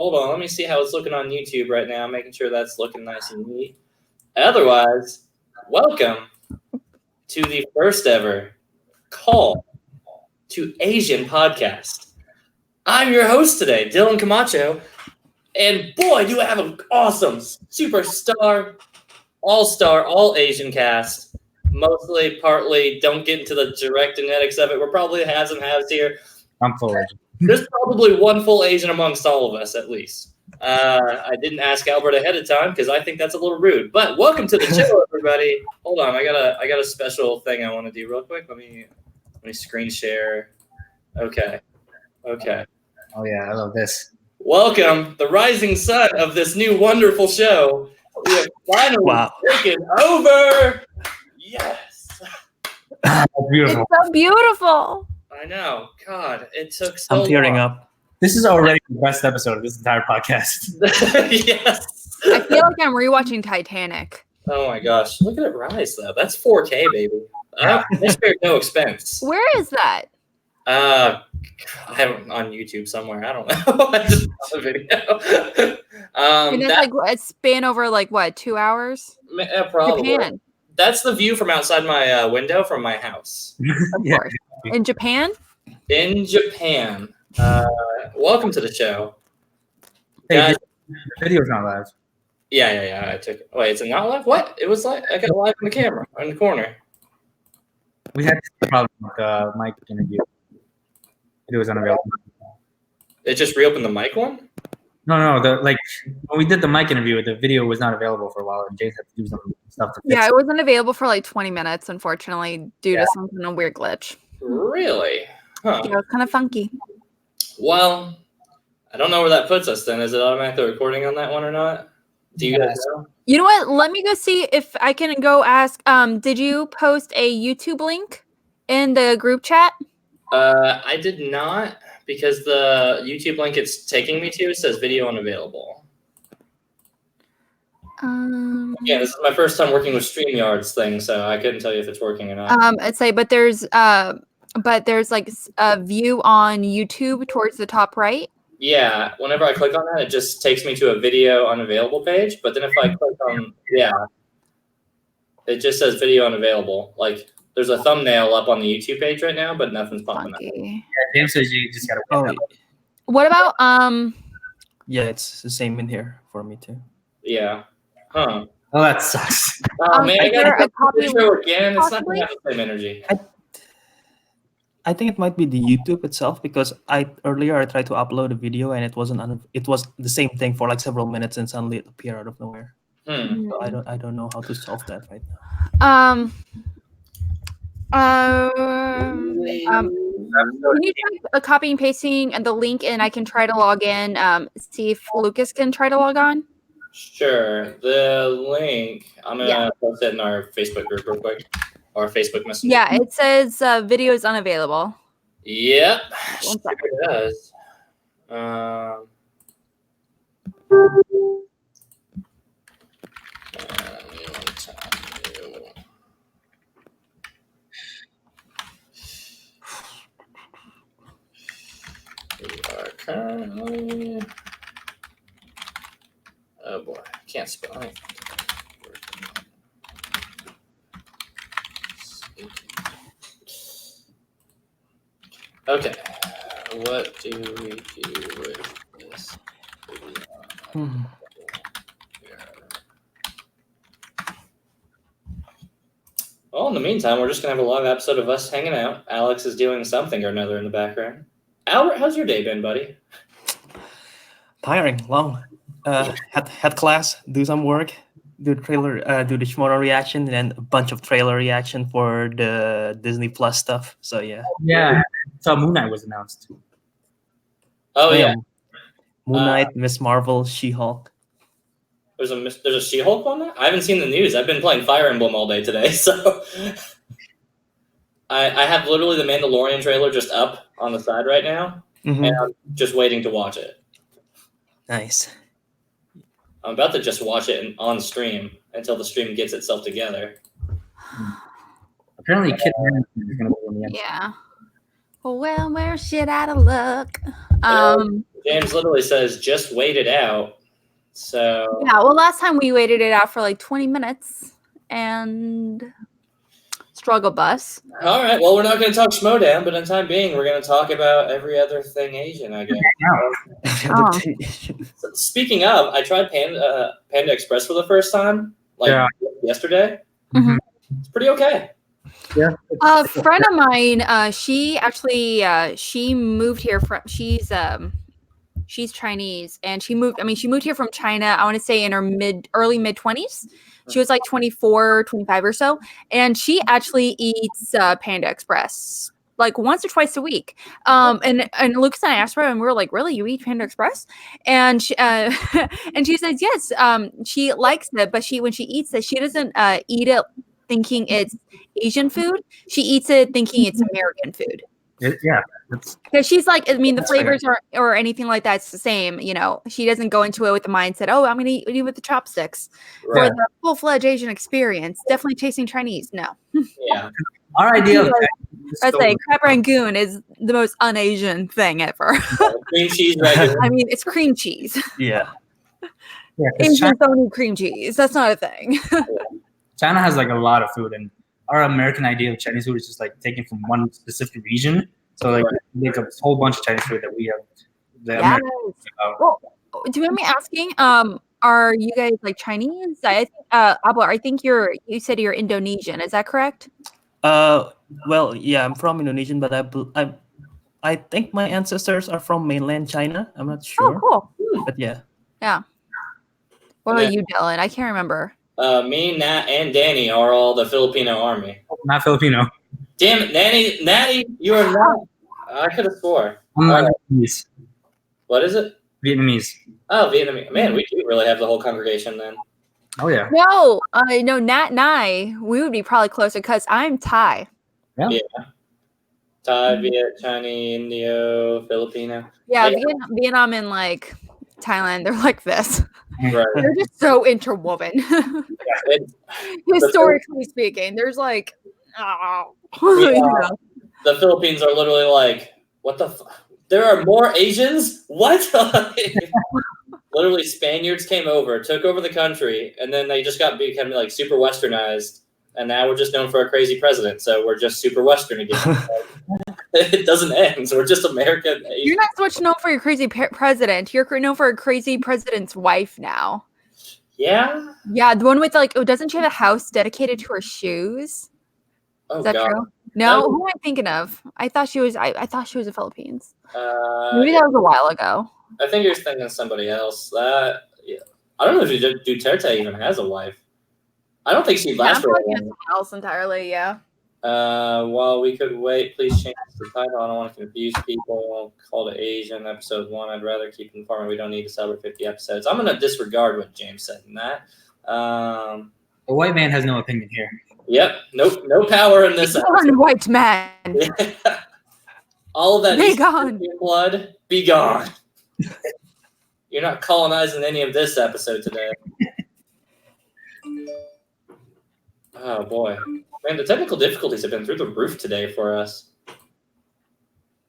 Hold on, let me see how it's looking on YouTube right now, making sure that's looking nice and neat. Otherwise, welcome to the first ever Call to Asian podcast. I'm your host today, Dylan Camacho, and boy, do I have an awesome superstar, all-star, all-Asian cast. Mostly, partly, don't get into the direct genetics of it. We're probably has and haves here. I'm full Asian. There's probably one full Asian amongst all of us, at least. I didn't ask Albert ahead of time because I think that's a little rude. But welcome to the show, everybody. Hold on, I got a special thing I want to do real quick. Let me screen share. Okay. Oh yeah, I love this. Welcome, the rising sun of this new wonderful show. We have finally taken over. Yes. Beautiful. It's so beautiful. I know. God, it took so long. I'm tearing up. This is already the best episode of this entire podcast. Yes. I feel like I'm rewatching Titanic. Oh my gosh. Look at it rise, though. That's 4K, baby. I spared no expense. Where is that? I haven't on YouTube somewhere. I don't know. I just saw the video. And it's like a span over like what, 2 hours? Probably. Japan. That's the view from outside my window from my house. Of course. In Japan? In Japan. Welcome to the show. Hey, Guys, the video's not live. Yeah. I took it. Wait, it's not live? What? It was live? I got it live on the camera in the corner. We had this problem with the mic interview. It was unavailable. It just reopened the mic one? No. When we did the mic interview, the video was not available for a while, and James had to do some stuff to fix Yeah, it. it wasn't available for like 20 minutes, unfortunately, due to some kind of weird glitch. Really? Huh. Yeah, it was kind of funky. Well, I don't know where that puts us then. Is it automatically recording on that one or not? Do you guys know? You know what? Let me go see if I can go ask. Did you post a YouTube link in the group chat? I did not, because the YouTube link it's taking me to says video unavailable. Yeah, this is my first time working with StreamYard's thing, so I couldn't tell you if it's working or not. I'd say, but there's like a view on YouTube towards the top right. Yeah, whenever I click on that, it just takes me to a video unavailable page. But then if I click on, it just says video unavailable. Like there's a thumbnail up on the YouTube page right now, but nothing's popping up. Yeah, James says you just gotta wait. What about Yeah, it's the same in here for me too. Yeah. Huh. Oh, that sucks. Oh man, I is there gotta a copy the show again. It's not possibly? gonna have the same energy. I think it might be the YouTube itself because earlier I tried to upload a video and it wasn't. It was the same thing for like several minutes and suddenly it appeared out of nowhere. So I don't know how to solve that right now. Can you try copying and pasting and the link, and I can try to log in. See if Lucas can try to log on. Sure. The link I'm gonna post it in our Facebook group real quick. Or Facebook Messenger. Yeah, it says video is unavailable. Yep. One Sure it does. We are currently. Oh boy, I can't spell anything. Okay, what do we do with this? Well, in the meantime, we're just going to have a long episode of us hanging out. Alex is doing something or another in the background. Albert, how's your day been, buddy? Tiring, long. Had class, do some work, do the trailer, do the Shimono reaction, and then a bunch of trailer reaction for the Disney Plus stuff. So yeah. Yeah, so Moon Knight was announced too. Oh yeah, Moon Knight, Miss Marvel, She-Hulk. There's a She-Hulk on there? I haven't seen the news. I've been playing Fire Emblem all day today, so I have literally the Mandalorian trailer just up on the side right now, and I'm just waiting to watch it. Nice. I'm about to just watch it on stream until the stream gets itself together. Apparently, Kid Harington is going to be in the end. Yeah. Well, we're shit out of luck. James literally says, "Just wait it out." So Yeah, well, last time we waited it out for like 20 minutes and struggle bus. all right. Well, we're not going to talk Schmodown, but in time being, we're going to talk about every other thing Asian, I guess. Oh. So, speaking of, I tried Panda Express for the first time, yesterday. Mhm. It's pretty okay. Yeah. A friend of mine, she actually she moved here from she's Chinese and she moved here from China, I want to say in her early mid 20s. She was like 24, 25 or so, and she actually eats Panda Express like once or twice a week. And Lucas and I asked her, and we were like, "Really, you eat Panda Express?" And she and she says yes. She likes it, but when she eats it, she doesn't eat it thinking it's Asian food. She eats it thinking it's American food. Yeah. Because she's like, I mean, the That's fair. flavors or anything like that, it's the same. You know, she doesn't go into it with the mindset, oh, I'm going to eat with the chopsticks. Right. For the full-fledged Asian experience, definitely tasting Chinese. No. Yeah. Our idea of I'd say crab rangoon is the most un-Asian thing ever. Cream cheese regular. I mean, it's cream cheese. Yeah. 'cause Asians don't eat cream cheese. That's not a thing. China has like a lot of food, and our American idea of Chinese food is just like taken from one specific region. So like we make a whole bunch of Chinese food that we have. Yes. Well, do you mind me asking? Are you guys like Chinese? I think, Abel, I think you said you're Indonesian. Is that correct? Well, yeah, I'm from Indonesian, but I think my ancestors are from mainland China. I'm not sure. Oh, cool. But yeah. Yeah. What about you, Dylan? I can't remember. Me, Nat, and Danny are all the Filipino army. Not Filipino. Damn it, Natty, you are not. I could have swore. Vietnamese. What is it? Vietnamese. Oh, Vietnamese. Man, we do really have the whole congregation then. Oh yeah. No, Nat and I, we would be probably closer because I'm Thai. Yeah. Thai, Viet, Chinese, Indio, Filipino. Yeah, Vietnam and like Thailand, they're like this. Right. They're just so interwoven. Historically speaking, there's like, you know. The Philippines are literally like, what the there are more Asians? What? Literally, Spaniards came over, took over the country, and then they just become like super westernized. And now we're just known for a crazy president, so we're just super Western again. It doesn't end. So we're just American. You're not so much known for your crazy president. You're known for a crazy president's wife now. Yeah? Yeah, the one with like, doesn't she have a house dedicated to her shoes? Oh, Is that God. true? No, who am I thinking of? I thought she was. I thought she was in the Philippines. Maybe that was a while ago. I think you're thinking of somebody else. I don't know if Duterte even has a wife. I don't think she'd last for a while. Something else entirely. Yeah. While we could wait, please change the title. I don't want to confuse people. Call to Asian, episode 1. I'd rather keep informed. We don't need to celebrate 50 episodes. I'm going to disregard what James said in that. The white man has no opinion here. Yep. Nope. No power in this episode. White man. All of that Be gone. blood, be gone. You're not colonizing any of this episode today. Oh, boy. Man, the technical difficulties have been through the roof today for us.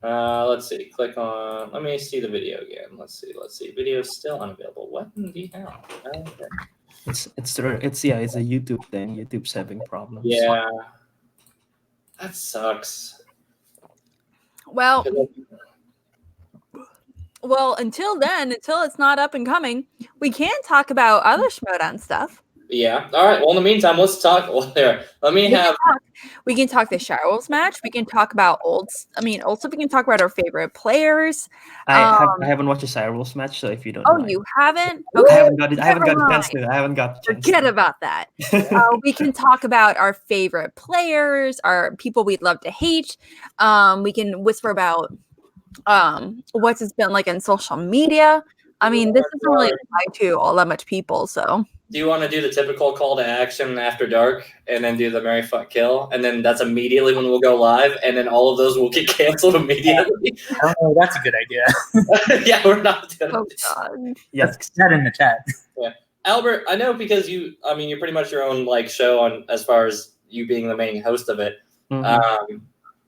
Let's see. Click on... Let me see the video again. Let's see. Video is still unavailable. What in the hell? Okay. It's a YouTube thing. YouTube's having problems. Yeah. That sucks. Well, until it's not up and coming, we can talk about other Schmodown stuff. Yeah. All right. Well, in the meantime, let's talk. Well, there. We can talk the Shirl's match. We can talk about old stuff. We can talk about our favorite players. I haven't watched the Cyrus match, so if you don't. Oh, you haven't? Okay. I haven't got a chance to. Forget about that. We can talk about our favorite players, our people we'd love to hate. We can whisper about what's it's been like in social media. I mean, this doesn't really apply to all that much people, so. Do you want to do the typical call to action after dark and then do the Marry Fuck Kill? And then that's immediately when we'll go live, and then all of those will get canceled immediately. Oh, that's a good idea. Yeah, we're not doing Oh, it. God. Yes, that in the chat. Yeah. Albert, I know because you're pretty much your own like show on as far as you being the main host of it. Mm-hmm.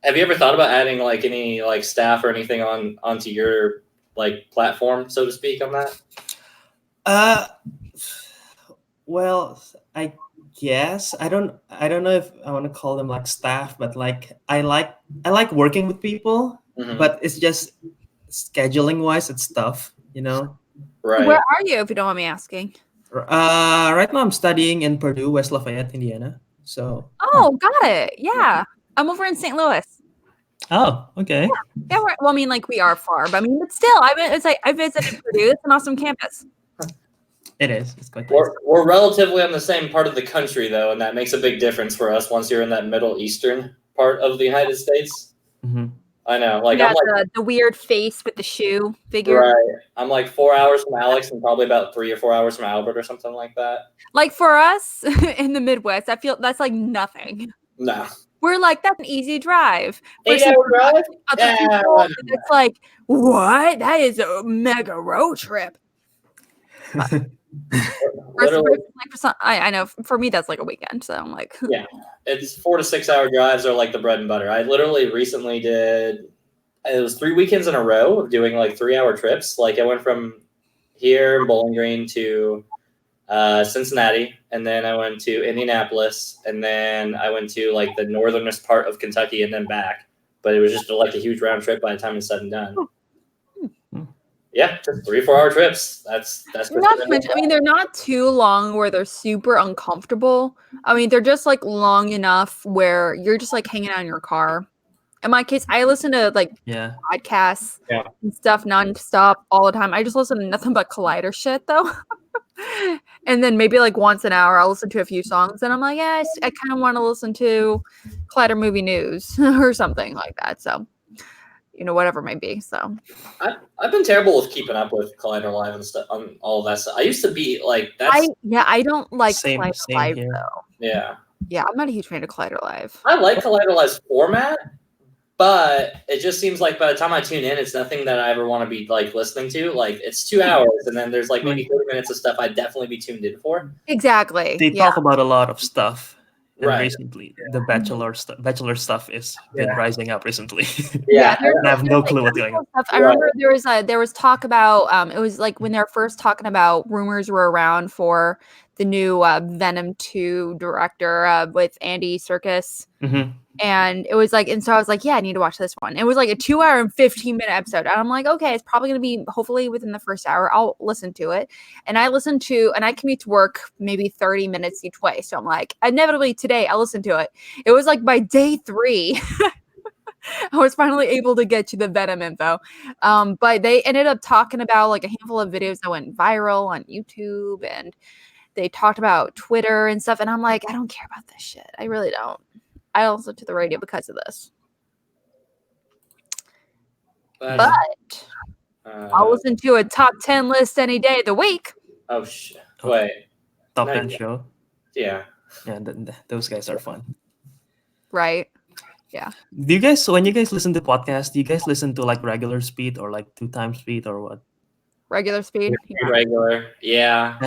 Have you ever thought about adding like any like staff or anything onto your like platform, so to speak, on that? Well, I guess I don't know if I want to call them like staff, but like I like working with people, Mhm. but it's just scheduling wise, it's tough, Right. Where are you, if you don't mind me asking? Right now I'm studying in Purdue, West Lafayette, Indiana. So. Oh, got it. Yeah. I'm over in St. Louis. Oh, okay. Yeah, right. Well, I mean, like we are far, but I mean, but still, I visited Purdue. It's an awesome campus. It is. It's quite nice. We're relatively on the same part of the country, though, and that makes a big difference for us once you're in that Middle Eastern part of the United States. Mm-hmm. I know. Like, yeah, I'm like the weird face with the shoe figure. right. I'm like 4 hours from Alex and probably about 3 or 4 hours from Albert or something like that. Like for us in the Midwest, I feel that's like nothing. No. We're like, that's an easy drive. For 8 hour drive? other Yeah. people, it's like, what? That is a mega road trip. Literally, Like for some, I know for me that's like a weekend. So I'm like, yeah. It's 4 to 6 hour drives are like the bread and butter. I literally recently did. It was 3 weekends in a row of doing like 3 hour trips. Like I went from here in Bowling Green to Cincinnati, and then I went to Indianapolis, and then I went to like the northernest part of Kentucky, and then back. But it was just like a huge round trip by the time it's said and done. Yeah, just 3 4 hour trips. That's not to mention, I mean, they're not too long where they're super uncomfortable. I mean, they're just like long enough where you're just like hanging out in your car. In my case, I listen to like podcasts and stuff nonstop all the time. I just listen to nothing but Collider shit though. And then maybe like once an hour, I'll listen to a few songs, and I'm like, yeah, I kind of want to listen to Collider movie news or something like that. So, whatever it may be. So, I've been terrible with keeping up with Collider Live and stuff on all of that stuff. I used to be like that's. I don't like Collider Live here. though. Yeah. Yeah, I'm not a huge fan of Collider Live. I like Collider Live's format, but it just seems like by the time I tune in, it's nothing that I ever want to be like listening to. Like it's 2 hours, and then there's like maybe 30 minutes of stuff I'd definitely be tuned in for. Exactly. They talk about a lot of stuff. And right. recently, the bachelor stuff is been rising up recently. Yeah, I have no clue what's going on. I remember there was talk about it was like when they were first talking about rumors were around for the new Venom 2 director with Andy Serkis. Mm-hmm. And it was like, and so I was like, yeah, I need to watch this one. It was like a 2 hour and 15-minute episode. And I'm like, okay, it's probably going to be hopefully within the first hour. I'll listen to it. And I commute to work maybe 30 minutes each way. So I'm like, inevitably today I'll listen to it. It was like by day 3, I was finally able to get to the Venom info. But they ended up talking about like a handful of videos that went viral on YouTube, and they talked about Twitter and stuff. And I'm like, I don't care about this shit. I really don't. I listen to the radio because of this. But I'll listen to a top 10 list any day of the week. Oh, shit. Wait. Top 10 show? Yeah. Yeah, those guys are fun. Right. Yeah. Do you guys, when you guys listen to podcasts, do you guys listen to like regular speed or like 2 times speed or what? Regular speed. Yeah. Regular, yeah.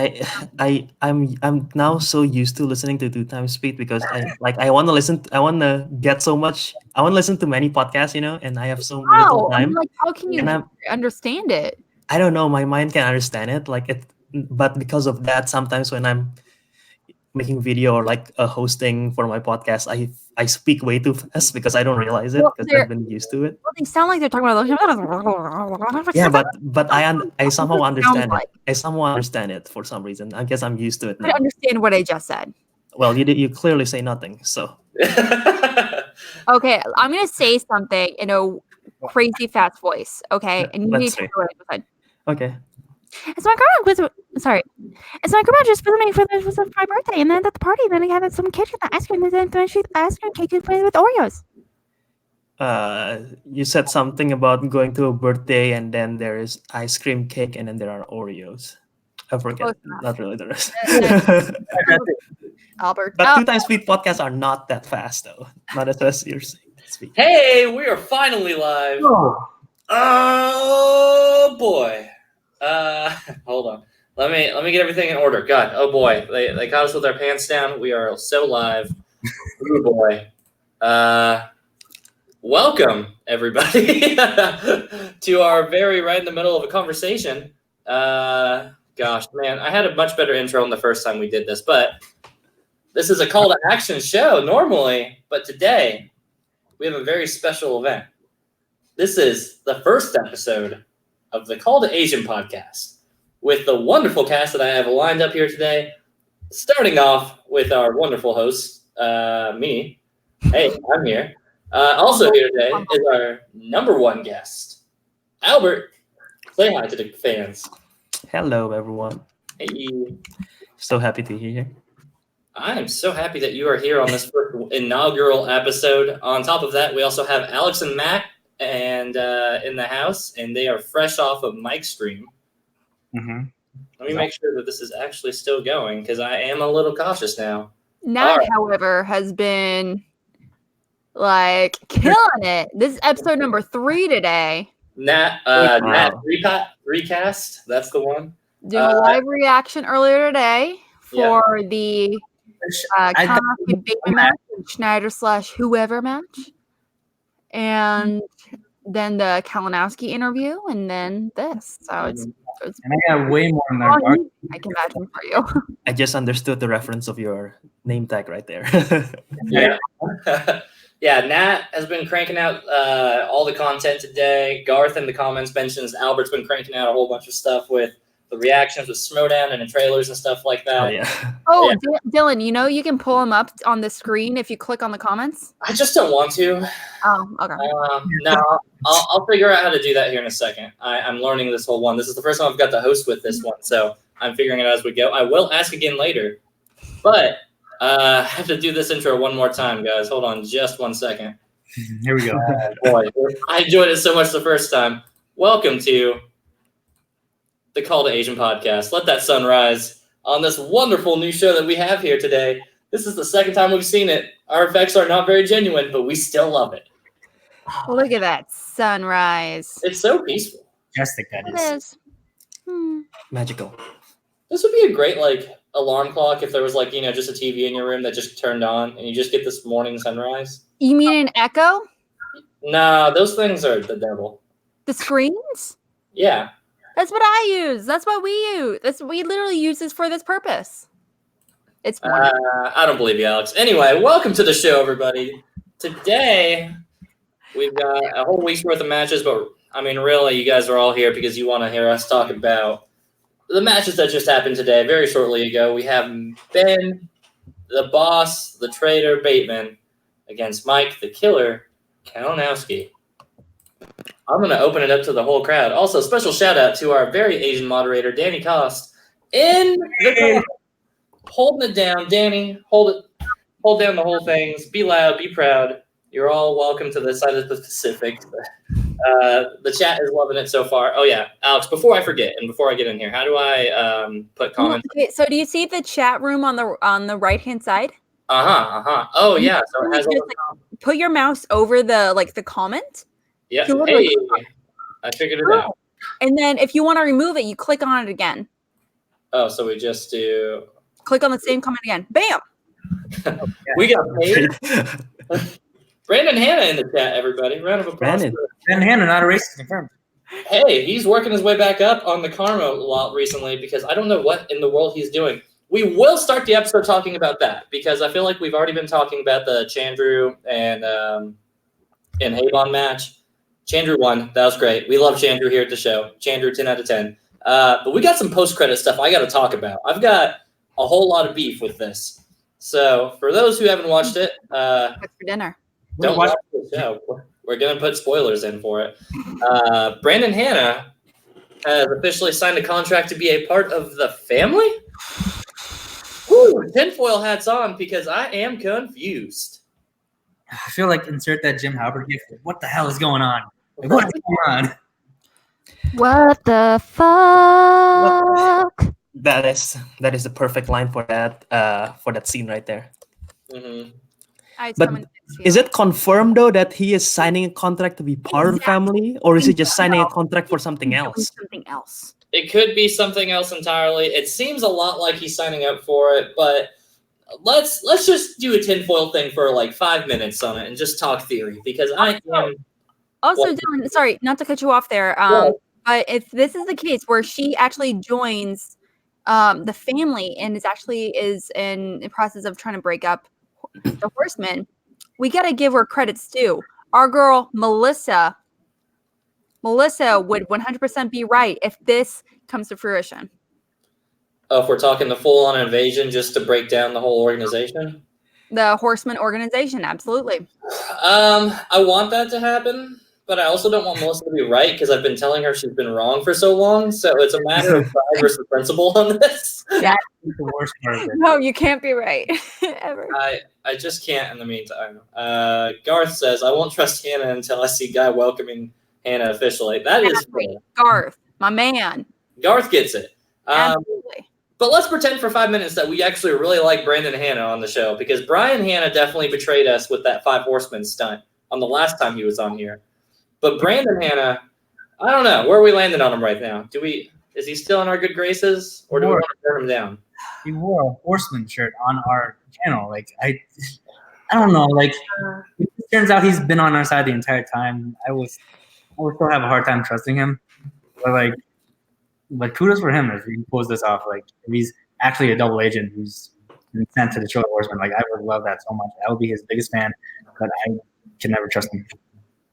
I'm now so used to listening to 2 times speed because I want to listen. I want to get so much. I want to listen to many podcasts, and I have so little time. Like, how can you understand it? I don't know. My mind can understand it, but because of that, sometimes when I'm making video or like hosting for my podcast, I speak way too fast because I don't realize it because I've been used to it. Well, they sound like they're talking about yeah, but I somehow understand it. I somehow understand it for some reason. I guess I'm used to it now. I understand what I just said. Well, you clearly say nothing, so. Okay, I'm gonna say something in a crazy fast voice. Okay, and you need to know what I said. Okay. It's my grandma It's my grandma just visiting for my birthday, and then at the party, then I had some kid with the ice cream, and then she ice cream cake with Oreos. You said something about going to a birthday, and then there is ice cream cake, and then there are Oreos. I forget. Not really the rest. Albert. But 2 times speed podcasts are not that fast, though. Not as fast as you're saying. Hey, we are finally live. Oh boy. Hold on. Let me get everything in order. God, oh boy, they got us with our pants down. We are so live. Oh boy. welcome everybody to our very right in the middle of a conversation. Gosh, man, I had a much better intro on the first time we did this, but this is a call to action show normally, but today we have a very special event. This is the first episode of the Call to Asian podcast with the wonderful cast that I have lined up here today, starting off with our wonderful host, me. Hey, I'm here. Also here today is our number one guest, Albert. Say hi to the fans. Hello, everyone. Hey. So happy to be here. I am so happy that you are here on this first inaugural episode. On top of that, we also have Alex and Matt in the house, and they are fresh off of Mike's stream. Mm-hmm. Let me make sure that this is actually still going, because I am a little cautious now. Nat, however, has been killing it. This is episode number 3 today. Nat recast. That's the one. Doing a live reaction earlier today for the Kanaki Baker match and Schneider/whoever match, and then the Kalinowski interview, and then this. So it's and I got way more in there. I can imagine for you. I just understood the reference of your name tag right there. Yeah. Yeah, Nat has been cranking out all the content today. Garth in the comments mentions Albert's been cranking out a whole bunch of stuff with the reactions with Smowdown and the trailers and stuff like that. Oh, yeah. Oh, yeah. Dylan, you can pull them up on the screen if you click on the comments? I just don't want to. Oh, okay. No, I'll figure out how to do that here in a second. I'm learning this whole one. This is the first time I've got to host with this one, so I'm figuring it out as we go. I will ask again later, but I have to do this intro one more time, guys. Hold on just 1 second. Here we go. Boy, I enjoyed it so much the first time. Welcome to the Call to Asian podcast. Let that sun rise on this wonderful new show that we have here today. This is the second time we've seen it. Our effects are not very genuine, but we still love it. Look at that sunrise. It's so peaceful. Majestic that It is. is. Magical. This would be a great alarm clock if there was just a TV in your room that just turned on and you just get this morning sunrise. You mean an echo? Nah, those things are the devil. The screens? Yeah. That's what I use. That's what we use. We literally use this for this purpose. It's morning. I don't believe you, Alex. Anyway, welcome to the show, everybody. Today, we've got a whole week's worth of matches, but really, you guys are all here because you want to hear us talk about the matches that just happened today, very shortly ago. We have Ben, the boss, the traitor, Bateman, against Mike, the killer, Kalinowski. I'm going to open it up to the whole crowd. Also, special shout out to our very Asian moderator, Danny Cost, in the corner, holding it down. Danny, hold down the whole things. Be loud, be proud. You're all welcome to this side of the Pacific. The chat is loving it so far. Oh yeah, Alex. Before I forget, and before I get in here, how do I put comments? Okay, so do you see the chat room on the right hand side? Oh yeah. So it has put your mouse over the comment. Yeah. Hey, I figured it out. And then if you want to remove it, you click on it again. Oh, so we just do. Click on the same comment again. Bam. We got paid. Brandon Hanna in the chat, everybody. Round of applause. Brandon Hanna, not a racist, confirmed. Hey, he's working his way back up on the karma lot recently because I don't know what in the world he's doing. We will start the episode talking about that because I feel like we've already been talking about the Chandru and Habon match. Chandru won. That was great. We love Chandru here at the show. Chandru, 10 out of 10. But we got some post-credit stuff I got to talk about. I've got a whole lot of beef with this. So for those who haven't watched it, what's for dinner? Don't watch the show. We're going to put spoilers in for it. Brandon Hanna has officially signed a contract to be a part of the family. Woo, tinfoil hats on because I am confused. I feel like insert that Jim Halpert gift. What the hell is going on? What's going on? What the fuck? That is the perfect line for that scene right there. Mm-hmm. But is it confirmed though that he is signing a contract to be part of the family, or is he just signing a contract for something else? Something else. It could be something else entirely. It seems a lot like he's signing up for it, but let's just do a tinfoil thing for like 5 minutes on it and just talk theory because I am. Also, What? Dylan, sorry, not to cut you off there. Yeah. But if this is the case where she actually joins the family and is in the process of trying to break up the Horsemen, we got to give her credits too. Our girl Melissa would 100% be right if this comes to fruition. Oh, if we're talking the full-on invasion just to break down the whole organization? The Horseman organization, absolutely. I want that to happen, but I also don't want Melissa to be right because I've been telling her she's been wrong for so long. So it's a matter of pride versus principle on this. That's the worst part of it. No, you can't be right ever. I just can't in the meantime. Garth says, I won't trust Hannah until I see Guy welcoming Hannah officially. That is fair. Garth, my man. Garth gets it. Absolutely. But let's pretend for 5 minutes that we actually really like Brandon and Hannah on the show because Brian Hannah definitely betrayed us with that 5 Horsemen stunt on the last time he was on here. But Brandon Hannah, I don't know. Where are we landing on him right now? Is he still in our good graces or do we want to turn him down? He wore a Horseman shirt on our channel. Like I don't know. Like it turns out he's been on our side the entire time. I would still have a hard time trusting him. But kudos for him if he pulls this off. Like if he's actually a double agent who's been sent to the Troy Horseman. Like I would love that so much. I would be his biggest fan, but I can never trust him.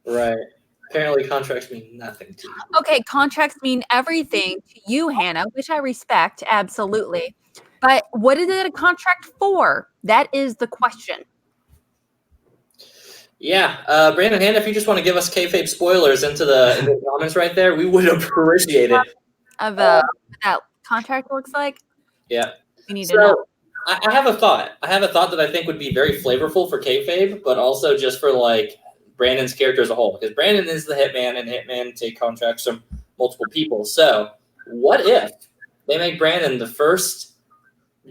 Right. Apparently contracts mean nothing to you. Okay, contracts mean everything to you, Hannah, which I respect, absolutely. But what is it a contract for? That is the question. Yeah, Brandon Hannah, if you just want to give us kayfabe spoilers into the comments right there, we would appreciate it. Of what that contract looks like? Yeah. We need to know. I have a thought. I have a thought that I think would be very flavorful for kayfabe, but also just for like Brandon's character as a whole. Because Brandon is the hitman, and hitman take contracts from multiple people. So what if they make Brandon the first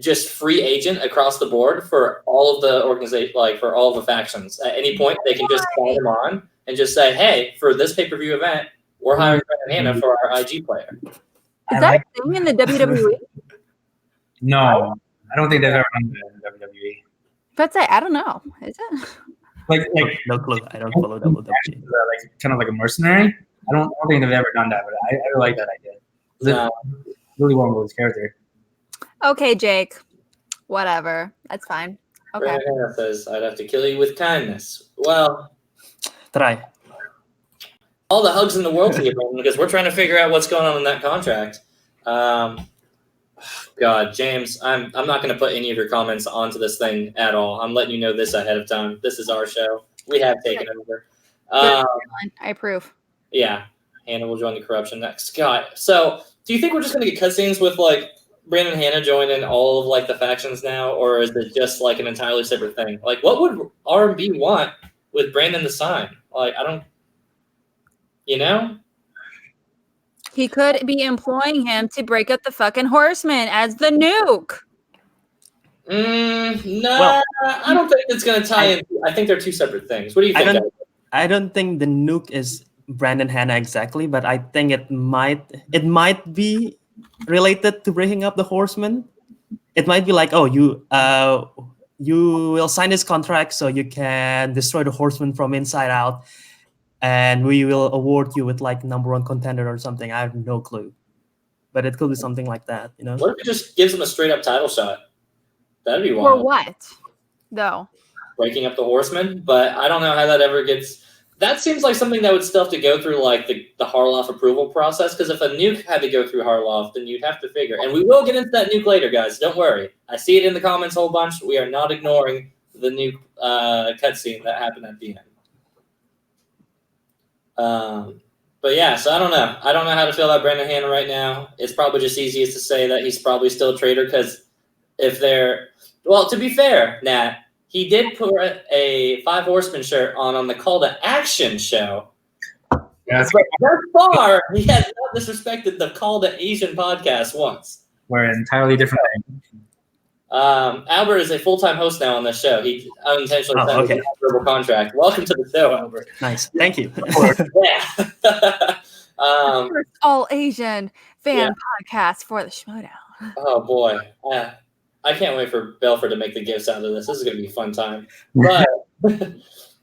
just free agent across the board for all of the organization, like for all of the factions? At any point, they can just call him on and just say, "Hey, for this pay-per-view event, we're hiring Brandon Hannah for our IG player." Is that a thing in the WWE? No, I don't think they've ever done that in WWE. But I don't know. Is it? Like No clue. I don't follow WWE. like kind of like a mercenary. I don't think they've ever done that, but I really like that idea. No. Really well with his character. Okay, Jake. Whatever. That's fine. Okay. Brandon Hannah says, "I'd have to kill you with kindness." Well, Try. all the hugs in the world to you, Brandon, because we're trying to figure out what's going on in that contract. God, James, I'm not going to put any of your comments onto this thing at all. I'm letting you know this ahead of time. This is our show. We have taken over. I approve. Yeah, Hannah will join the corruption next. God, so do you think we're just going to get cutscenes with like Brandon Hannah joining all of like the factions now, or is it just like an entirely separate thing? Like, what would R&B want with Brandon the Sign? Like, I don't, you know. He could be employing him to break up the fucking Horseman as the nuke. No, Well, I don't think it's going to tie in. I think they're two separate things. What do you think? I don't think the nuke is Brandon Hannah exactly, but I think it might be related to breaking up the Horsemen. It might be like, oh, you will sign this contract so you can destroy the Horsemen from inside out, and we will award you with like #1 contender or something. I have no clue, but it could be something like that, you know. What if it just gives them a straight up title shot? That'd be For wild. what? Though. Breaking up the Horsemen, but I don't know how that ever gets. That seems like something that would still have to go through like the Harloff approval process. Because if a nuke had to go through Harloff, then you'd have to figure. And we will get into that nuke later, guys. Don't worry. I see it in the comments a whole bunch. We are not ignoring the nuke cutscene that happened at the end. But yeah, so I don't know. I don't know how to feel about Brandon Hannah right now. It's probably just easiest to say that he's probably still a traitor because if they're well, to be fair, Nat, he did put a 5 Horsemen shirt on the Call to Action show. Yeah, But thus far, he has not disrespected the Call to Asian podcast once. we're an entirely different thing. Albert is a full-time host now on this show. He unintentionally signed a verbal contract. Welcome to the show, Albert. Nice, thank you. Yeah. First all Asian fan podcast for the Schmodown. Oh boy. I can't wait for Belfort to make the gifts out of this. This is going to be a fun time. But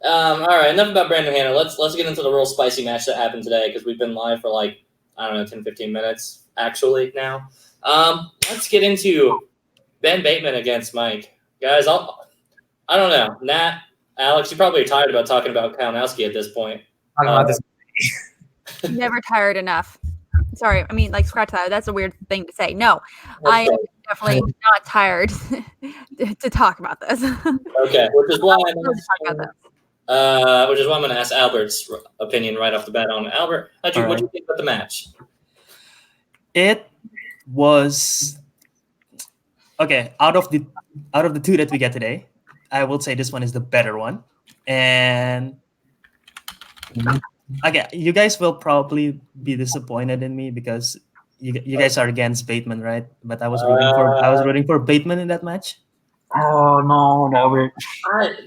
all right, enough about Brandon Hanna. Let's get into the real spicy match that happened today because we've been live for like, I don't know, 10, 15 minutes actually now. Let's get into Ben Bateman against Mike. Guys, I don't know. Nat, Alex, you probably are tired about talking about Kalinowski at this point. Talk about this. Never tired enough. Sorry, I mean, like, scratch that. That's a weird thing to say. No, I am definitely not tired to talk about this. Okay, which is why I'm going to talk about going to ask Albert's opinion right off the bat on Albert. What do you think about the match? It was okay. Out of the two that we get today, I will say this one is the better one. And okay, you guys will probably be disappointed in me because you guys are against Bateman, right? But I was rooting for Bateman in that match. Oh no, Albert.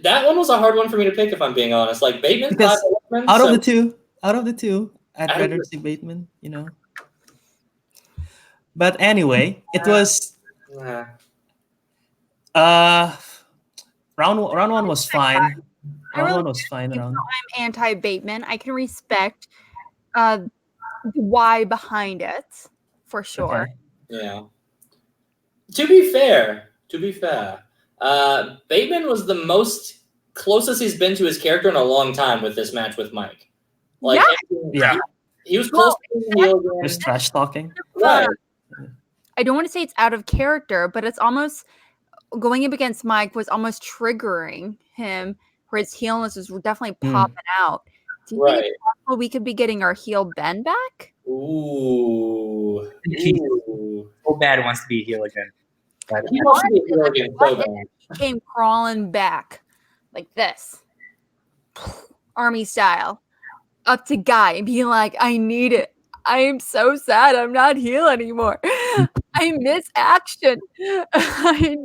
That one was a hard one for me to pick, if I'm being honest. Like Bateman's Because Bateman, out of the two, I'd rather see Bateman. But anyway, it was round one was fine. Round one was fine. I'm anti-Bateman. I can respect the why behind it for sure. Okay. Yeah. To be fair, Bateman was the most closest he's been to his character in a long time with this match with Mike. Like, yeah. He was close to the heel again. Just trash talking. Right. I don't want to say it's out of character, but it's almost going up against Mike was almost triggering him where his heelness was definitely popping out. Do you think it's possible we could be getting our heel Ben back? Ooh. So bad wants to be a heel again. He wants to be a heel again so bad. He came crawling back like this, army style, up to Guy and being like, I need it. I am so sad I'm not heel anymore. I miss action. I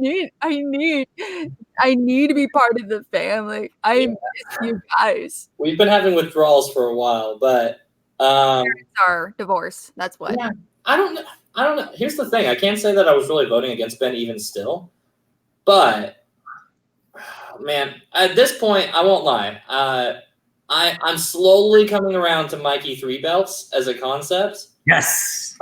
need to be part of the family. I miss you guys. We've been having withdrawals for a while, but parents are divorced. That's what. Yeah, I don't know. Here's the thing. I can't say that I was really voting against Ben even still. But man, at this point, I won't lie. I'm slowly coming around to Mikey 3 belts as a concept. Yes.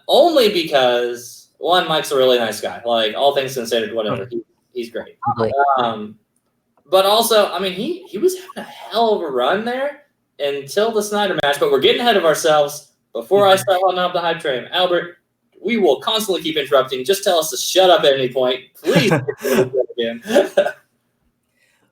Only because one, Mike's a really nice guy. Like, all things considered, whatever. He's great. But also, I mean, he was having a hell of a run there until the Snyder match. But we're getting ahead of ourselves. Before I start holding up the hype train, Albert, we will constantly keep interrupting. Just tell us to shut up at any point, please. Again.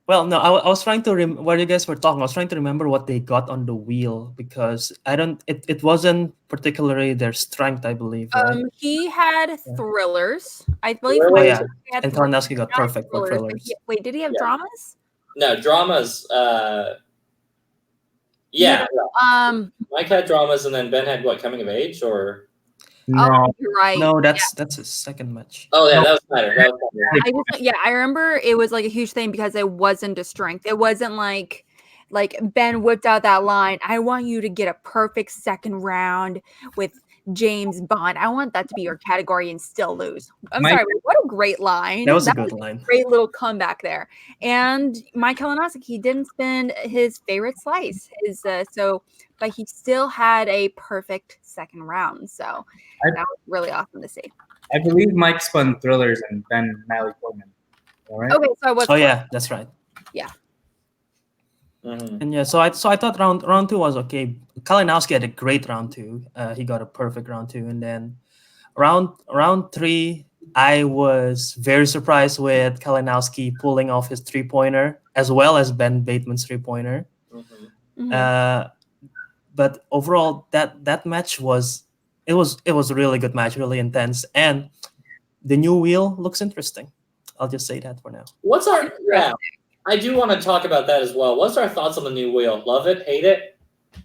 Well, no, I was trying to while you guys were talking, I was trying to remember what they got on the wheel because it wasn't particularly their strength, I believe. Right? He had thrillers, I believe. And Kalinowski got perfect for thrillers. Wait, did he have dramas? No, dramas. Yeah. Mike had dramas, and then Ben had what, coming of age, or? No, oh, you're right. No, that's his second match. Oh yeah, that was better. I remember it was like a huge thing because it wasn't a strength. It wasn't like Ben whipped out that line. I want you to get a perfect second round with James Bond. I want that to be your category and still lose. Sorry, what a great line. That was a good line. Great little comeback there. And Mike Kalinowski, he didn't spin his favorite slice. But he still had a perfect second round. So that was really awesome to see. I believe Mike spun thrillers and Ben Natalie Portman. All right. Okay, so I was. Oh yeah, that's right. Yeah. Mm-hmm. And yeah, so I thought round 2 was okay. Kalinowski had a great round 2. He got a perfect round 2, and then round 3, I was very surprised with Kalinowski pulling off his 3-pointer as well as Ben Bateman's 3-pointer. Mm-hmm. But overall, that match was a really good match, really intense, and the new wheel looks interesting. I'll just say that for now. I do want to talk about that as well. What's our thoughts on the new wheel? Love it? Hate it?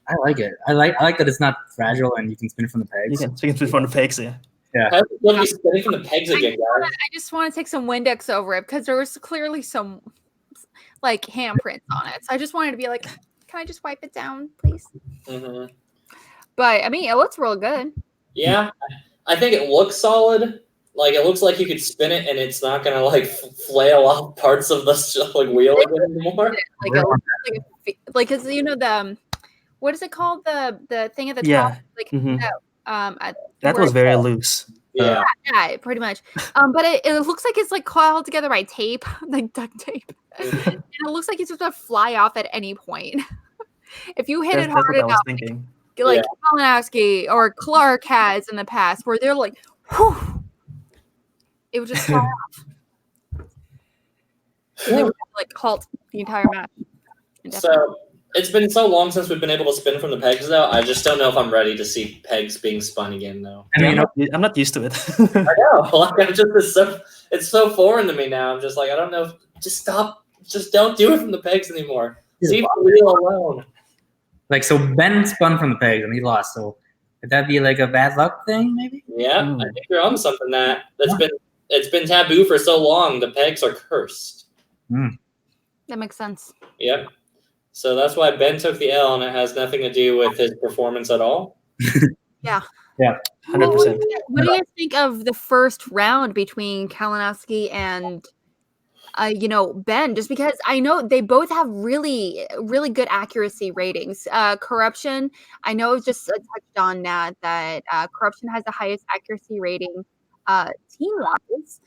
I like it. I like that it's not fragile and you can spin it from the pegs. You can spin it from the pegs, yeah. Yeah. Let me spin it from the pegs again, guys. I just want to take some Windex over it because there was clearly some like handprints on it. So I just wanted to be like, can I just wipe it down, please? Mm-hmm. But I mean, it looks real good. Yeah, I think it looks solid. like it looks like you could spin it and it's not gonna like flail off parts of the like wheel anymore. Like because you know the what is it called, the thing at the Yeah. top, like That was very loose. Yeah. Yeah, pretty much. But it looks like it's like called together by tape, like duct tape, and it looks like it's just gonna fly off at any point. If you hit it hard That's what I was enough, thinking. like Kalinowski or Clark has in the past, where they're like, whew, it would just fly off. And they would like halt the entire match. So it's been so long since we've been able to spin from the pegs, though. I just don't know if I'm ready to see pegs being spun again, though. I mean, I'm not used to it. I know. Like it's so foreign to me now. I'm just like, I don't know. Just stop. Just don't do it from the pegs anymore. Leave the wheel alone. Like, so Ben spun from the pegs and he lost. So could that be like a bad luck thing, maybe? Yeah, I think you're on something. It's been taboo for so long. The pegs are cursed. That makes sense. Yep. So that's why Ben took the L, and it has nothing to do with his performance at all. Yeah. 100%. What do you guys think of the first round between Kalinowski and Ben? Just because I know they both have really, really good accuracy ratings. Corruption, I know it's just touched on that Corruption has the highest accuracy rating team-wise,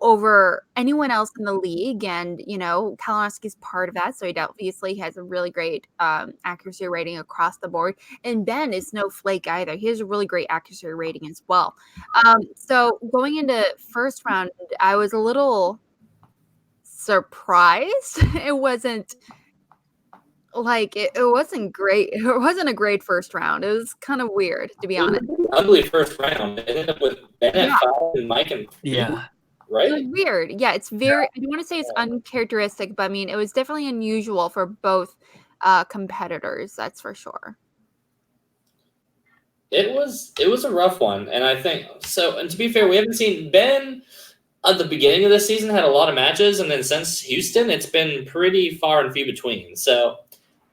over anyone else in the league. And, Kalinowski is part of that. So he obviously has a really great accuracy rating across the board. And Ben is no flake either. He has a really great accuracy rating as well. So going into first round, I was a little surprised. It wasn't like it wasn't great. It wasn't a great first round. It was kind of weird, to be honest. Ugly first round. It ended up with Ben at 5 and Mike and 3. Right? It was weird. Yeah, it's very. I don't want to say it's uncharacteristic, but I mean it was definitely unusual for both competitors. That's for sure. It was a rough one, and I think so. And to be fair, we haven't seen Ben at the beginning of this season had a lot of matches, and then since Houston, it's been pretty far and few between. So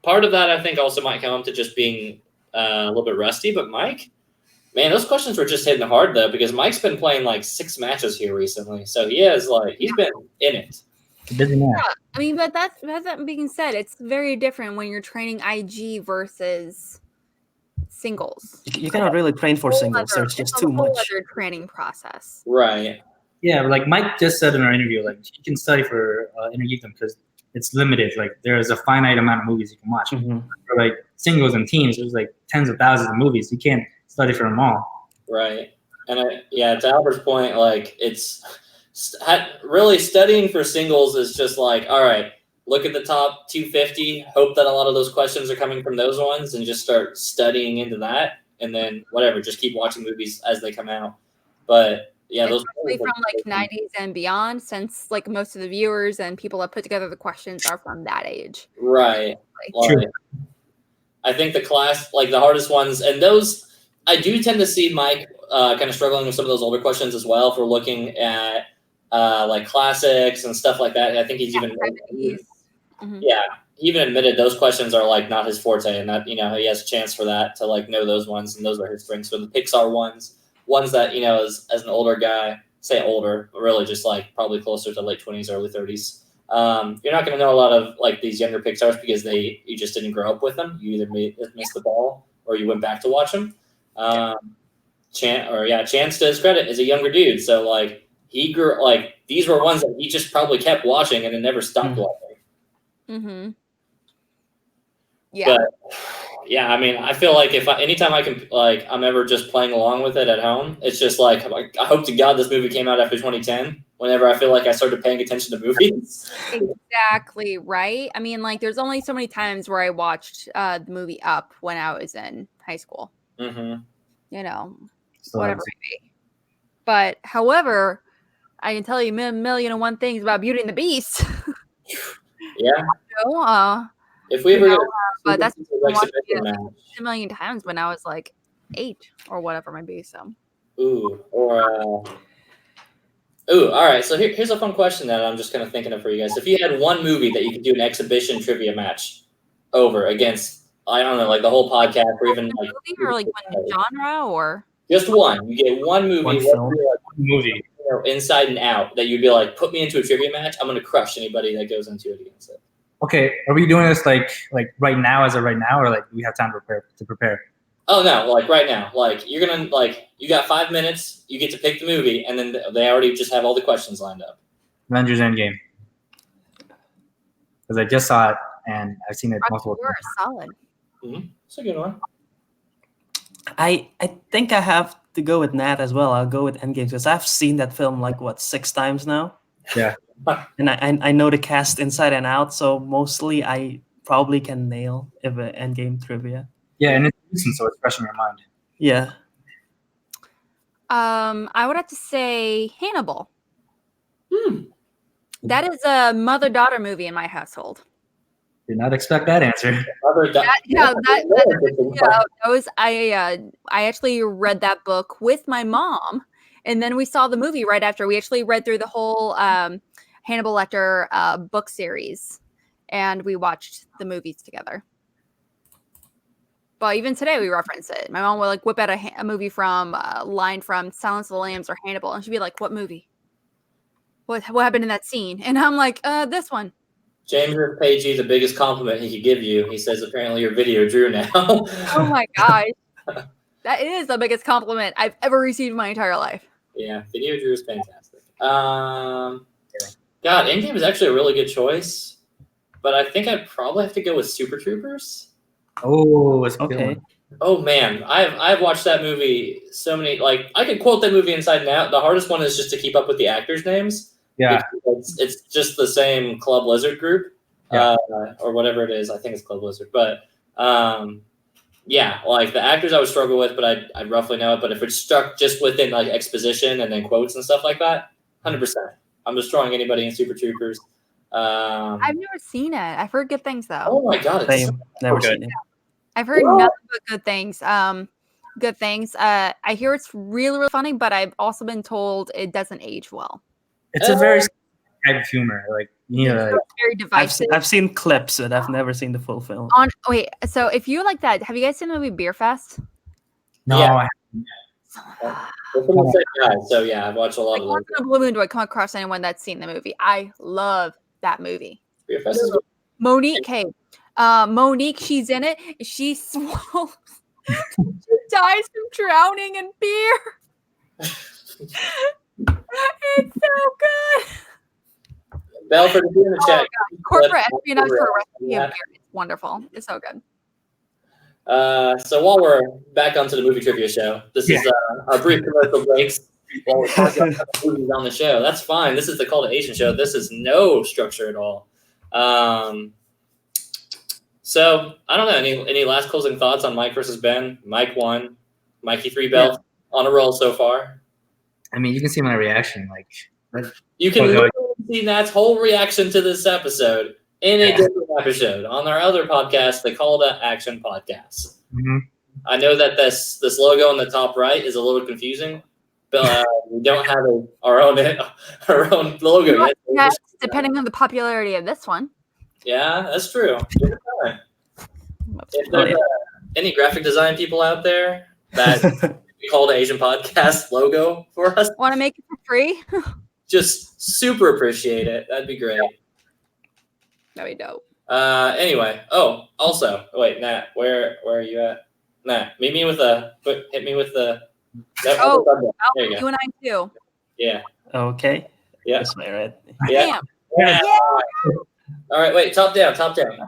part of that, I think, also might come up to just being a little bit rusty. But Mike, man, those questions were just hitting hard though, because Mike's been playing like 6 matches here recently, so he's been in it. Yeah, I mean, but that being said, it's very different when you're training IG versus singles. You cannot really train for singles. There's just too much. Other training process. Right. Yeah, like Mike just said in our interview, like you can study for intergame because it's limited. Like there's a finite amount of movies you can watch. For like singles and teams, there's like tens of thousands of movies. You can't study for them all. Right. And to Albert's point, like it's really studying for singles is just like, all right, look at the top 250, hope that a lot of those questions are coming from those ones, and just start studying into that, and then whatever, just keep watching movies as they come out. But yeah, those from like 90s and beyond, since like most of the viewers and people that put together the questions are from that age. Right. Like, I think the hardest ones, and those I do tend to see Mike kind of struggling with some of those older questions as well. If we're looking at like classics and stuff like that, I think he's he even admitted those questions are like not his forte, and that he has a chance for that to like know those ones, and those are his strengths. So the Pixar ones that as an older guy, say older, but really just like probably closer to late 20s, early 30s. You're not going to know a lot of like these younger Pixars because you just didn't grow up with them. You either missed the ball or you went back to watch them. Chance, to his credit, is a younger dude, so like he grew like these were ones that he just probably kept watching and then never stopped watching. Yeah. But yeah, I mean, I feel like anytime I can, like, I'm ever just playing along with it at home, it's just like I hope to God this movie came out after 2010. Whenever I feel like I started paying attention to movies. Exactly right. I mean, like, there's only so many times where I watched the movie Up when I was in high school. Whatever it may be. But however, I can tell you a million and one things about Beauty and the Beast. Yeah. If we ever but that's a million times when I was like 8 or whatever it might be. So. All right. So here's a fun question that I'm just kind of thinking of for you guys. If you had one movie that you could do an exhibition trivia match over against, I don't know, like the whole podcast, or even like movie or like one genre, or Just one. You get one movie. One What film. would be like, Movie. inside and out that you'd be like, put me into a trivia match. I'm gonna crush anybody that goes into it against it. Okay, are we doing this like right now as of right now, or like we have time to prepare? Oh no, like right now. Like you're gonna you got 5 minutes. You get to pick the movie, and then they already just have all the questions lined up. Avengers Endgame. Because I just saw it and I've seen it multiple You're times. solid. It's a good one. I think I have to go with Nat as well. I'll go with Endgame because I've seen that film 6 times now. Yeah. And I know the cast inside and out, so mostly I probably can nail if an Endgame trivia. Yeah, and it's recent, so it's fresh in your mind. Yeah. I would have to say Hannibal. Hmm. That is a mother-daughter movie in my household. Did not expect that answer. I actually read that book with my mom, and then we saw the movie right after. We actually read through the whole Hannibal Lecter book series, and we watched the movies together. But even today, we reference it. My mom would whip out a movie from line from Silence of the Lambs or Hannibal, and she'd be like, "What movie? What happened in that scene?" And I'm like, "This one." James has paid you the biggest compliment he could give you. He says apparently your video drew now. Oh my gosh. That is the biggest compliment I've ever received in my entire life. Yeah, video drew is fantastic. God, Endgame is actually a really good choice, but I think I'd probably have to go with Super Troopers. Oh, it's okay. Oh man, I've watched that movie so many. I could quote that movie inside and out. The hardest one is just to keep up with the actors' names. Yeah, it's just the same Club Lizard group, Yeah. Or whatever it is. I think it's Club Lizard, but yeah, the actors I would struggle with, but I'd roughly know it. But if it's stuck just within exposition and then quotes and stuff like that, 100%. I'm destroying anybody in Super Troopers. I've never seen it. I've heard good things though. Oh my god, it's Same. Never good. seen it. I've heard nothing but good things. Good things. I hear it's really, really funny, but I've also been told it doesn't age well. it's a very type of humor. It's very divisive. I've seen clips, but I've never seen the full film. So if you like that, have you guys seen the movie Beer Fest? no, Yeah. We're from the same guy, so yeah, I've watched a lot of Once those. in a blue moon do I come across anyone that's seen the movie. I love that movie. Beer Fest is good. Monique, Monique, she's in it. She swallows. She dies from drowning in beer. It's so good. Belford, if you're in the chat. Corporate espionage for a recipe of beer. It's wonderful. It's so good. So while we're back onto the movie trivia show, this is our brief commercial breaks while we're talking about the movies on the show. That's fine. This is the Call to Asian show. This is no structure at all. So I don't know. Any last closing thoughts on Mike versus Ben? Mike won. Mikey 3 belt on a roll so far. I mean, you can see my reaction. You can literally see Nat's whole reaction to this episode in a different episode on our other podcast, the Call to Action podcast. Mm-hmm. I know that this logo on the top right is a little confusing, but we don't have our own logo yet. Yes, depending on the popularity of this one. Yeah, that's true. If there's any graphic design people out there that we Call to Asian podcast logo for us, Want to make it for free? just super appreciate it. That'd be great. That'd be dope. Anyway. Oh, also, wait, Nat, where are you at? Nat, hit me with the. There you go. You and I too. Yeah. Okay. Yeah. This way, right? Yeah. Damn. Yeah. All right. Wait. Top down. Top down.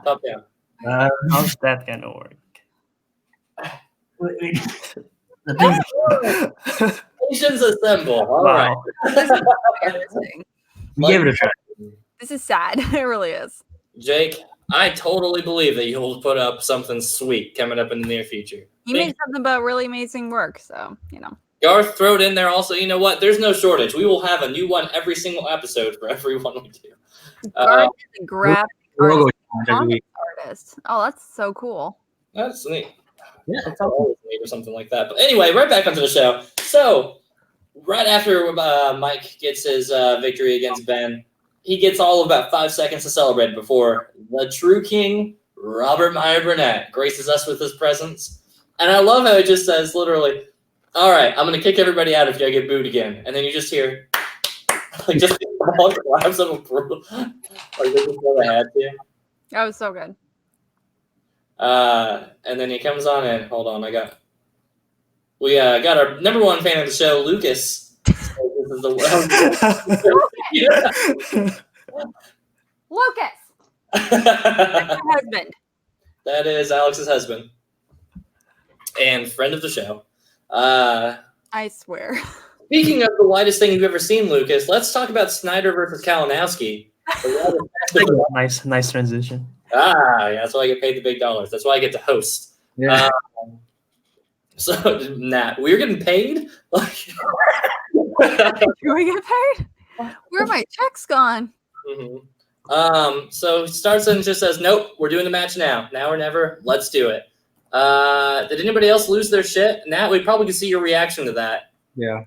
How's that gonna work? Asians assemble. All Wow. right. Give it a try. This is sad. It really is. Jake, I totally believe that you'll put up something sweet coming up in the near future. You made something about really amazing work, so Garth, throw it in there also. You know what? There's no shortage. We will have a new one every single episode for everyone we do. Garth is a graphic Logo artist. challenge every week. artist. Oh, that's so cool. That's neat. Yeah. That's always neat or something like that. But anyway, right back onto the show. So, right after Mike gets his victory against Ben, he gets all of about 5 seconds to celebrate before the true king, Robert Meyer Burnett, graces us with his presence. And I love how it just says literally, all right, I'm gonna kick everybody out if I get booed again, and then you just hear like just all claps of approval, like they just know they had to. That was so good. And then he comes on in. Hold on, we got our number one fan of the show, Lucas. So this is the Lucas, my husband. That is Alex's husband and friend of the show. I swear. Speaking of the whitest thing you've ever seen, Lucas, let's talk about Snyder versus Kalinowski. Nice transition. Yeah, that's why I get paid the big dollars. That's why I get to host. Yeah. So, Nat, we're getting paid? Like, Do we get paid? Where are my checks gone? Mm-hmm. So he starts and just says, nope, we're doing the match now. Now or never. Let's do it. Did anybody else lose their shit? Nat, we probably can see your reaction to that. Yeah.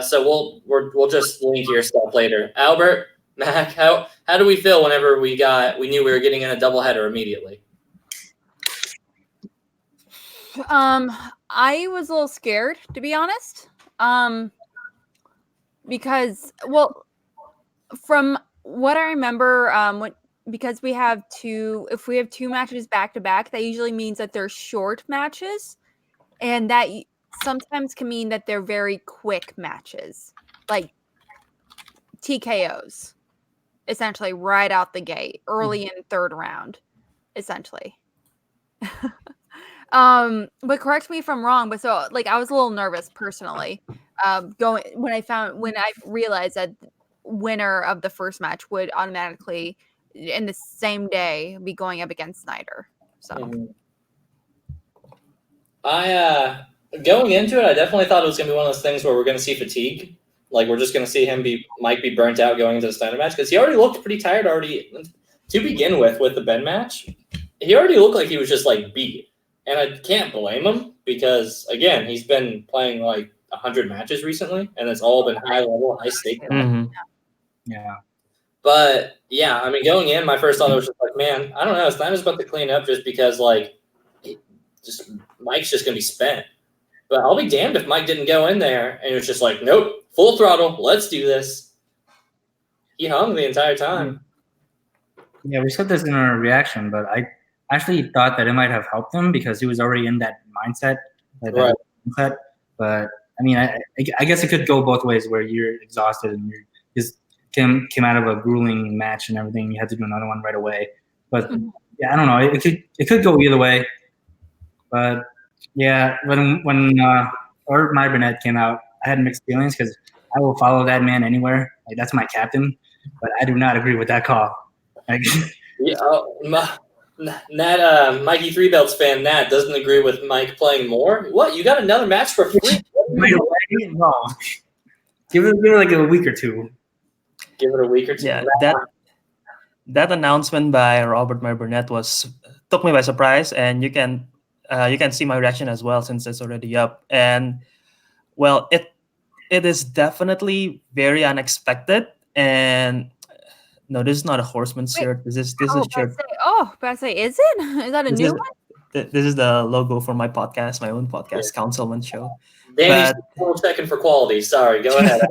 So we'll just link your stuff later. Albert, Mac, how do we feel whenever we knew we were getting in a doubleheader immediately? I was a little scared, to be honest. Because from what I remember, because if we have two matches back to back, that usually means that they're short matches, and that sometimes can mean that they're very quick matches, like TKOs, essentially right out the gate, early in third round, essentially. But correct me if I'm wrong, but so like I was a little nervous personally, when I realized that winner of the first match would automatically in the same day be going up against Snyder. So I going into it, I definitely thought it was gonna be one of those things where we're gonna see fatigue. Like we're just gonna see Mike be burnt out going into the Snyder match because he already looked pretty tired to begin with the Ben match. He already looked like he was just like beat. And I can't blame him because, again, he's been playing like 100 matches recently, and it's all been high level, high stake. Mm-hmm. Yeah. But, yeah, I mean, going in, my first thought was just like, man, I don't know. Snyder's about to clean up just because, like, Mike's just going to be spent. But I'll be damned if Mike didn't go in there and it was just like, nope, full throttle, let's do this. He hung the entire time. Yeah, we said this in our reaction, but I actually thought that it might have helped him because he was already in that mindset. Right. But I mean, I guess it could go both ways, where you're exhausted and you just came out of a grueling match and everything. You had to do another one right away. But yeah, I don't know. It could go either way. But yeah, when Robert My Burnett came out, I had mixed feelings because I will follow that man anywhere. Like that's my captain. But I do not agree with that call. Like, yeah. Nat, Mikey Three Belts fan Nat doesn't agree with Mike playing more. What? You got another match for free? No. Give it like a week or two. Give it a week or two. Yeah, that announcement by Robert My Burnett took me by surprise, and you can see my reaction as well since it's already up. And well, it is definitely very unexpected. And no, this is not a Horseman's shirt. This is shirt. But I say, is it? Is that a new one? This is the logo for my podcast, my own podcast, Councilman Show. Danny's still checking for quality. Sorry, go ahead.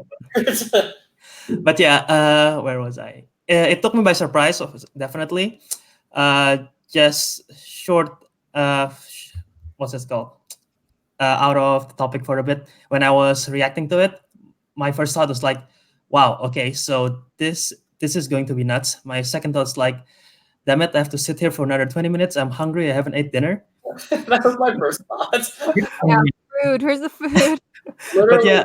But yeah, where was I? It took me by surprise, definitely. Just short, what's this called? Out of the topic for a bit. When I was reacting to it, my first thought was like, wow, okay, so this is going to be nuts. My second thought was like, damn it, I have to sit here for another 20 minutes. I'm hungry. I haven't ate dinner. That was my first thought. Yeah, food. Where's the food? But yeah,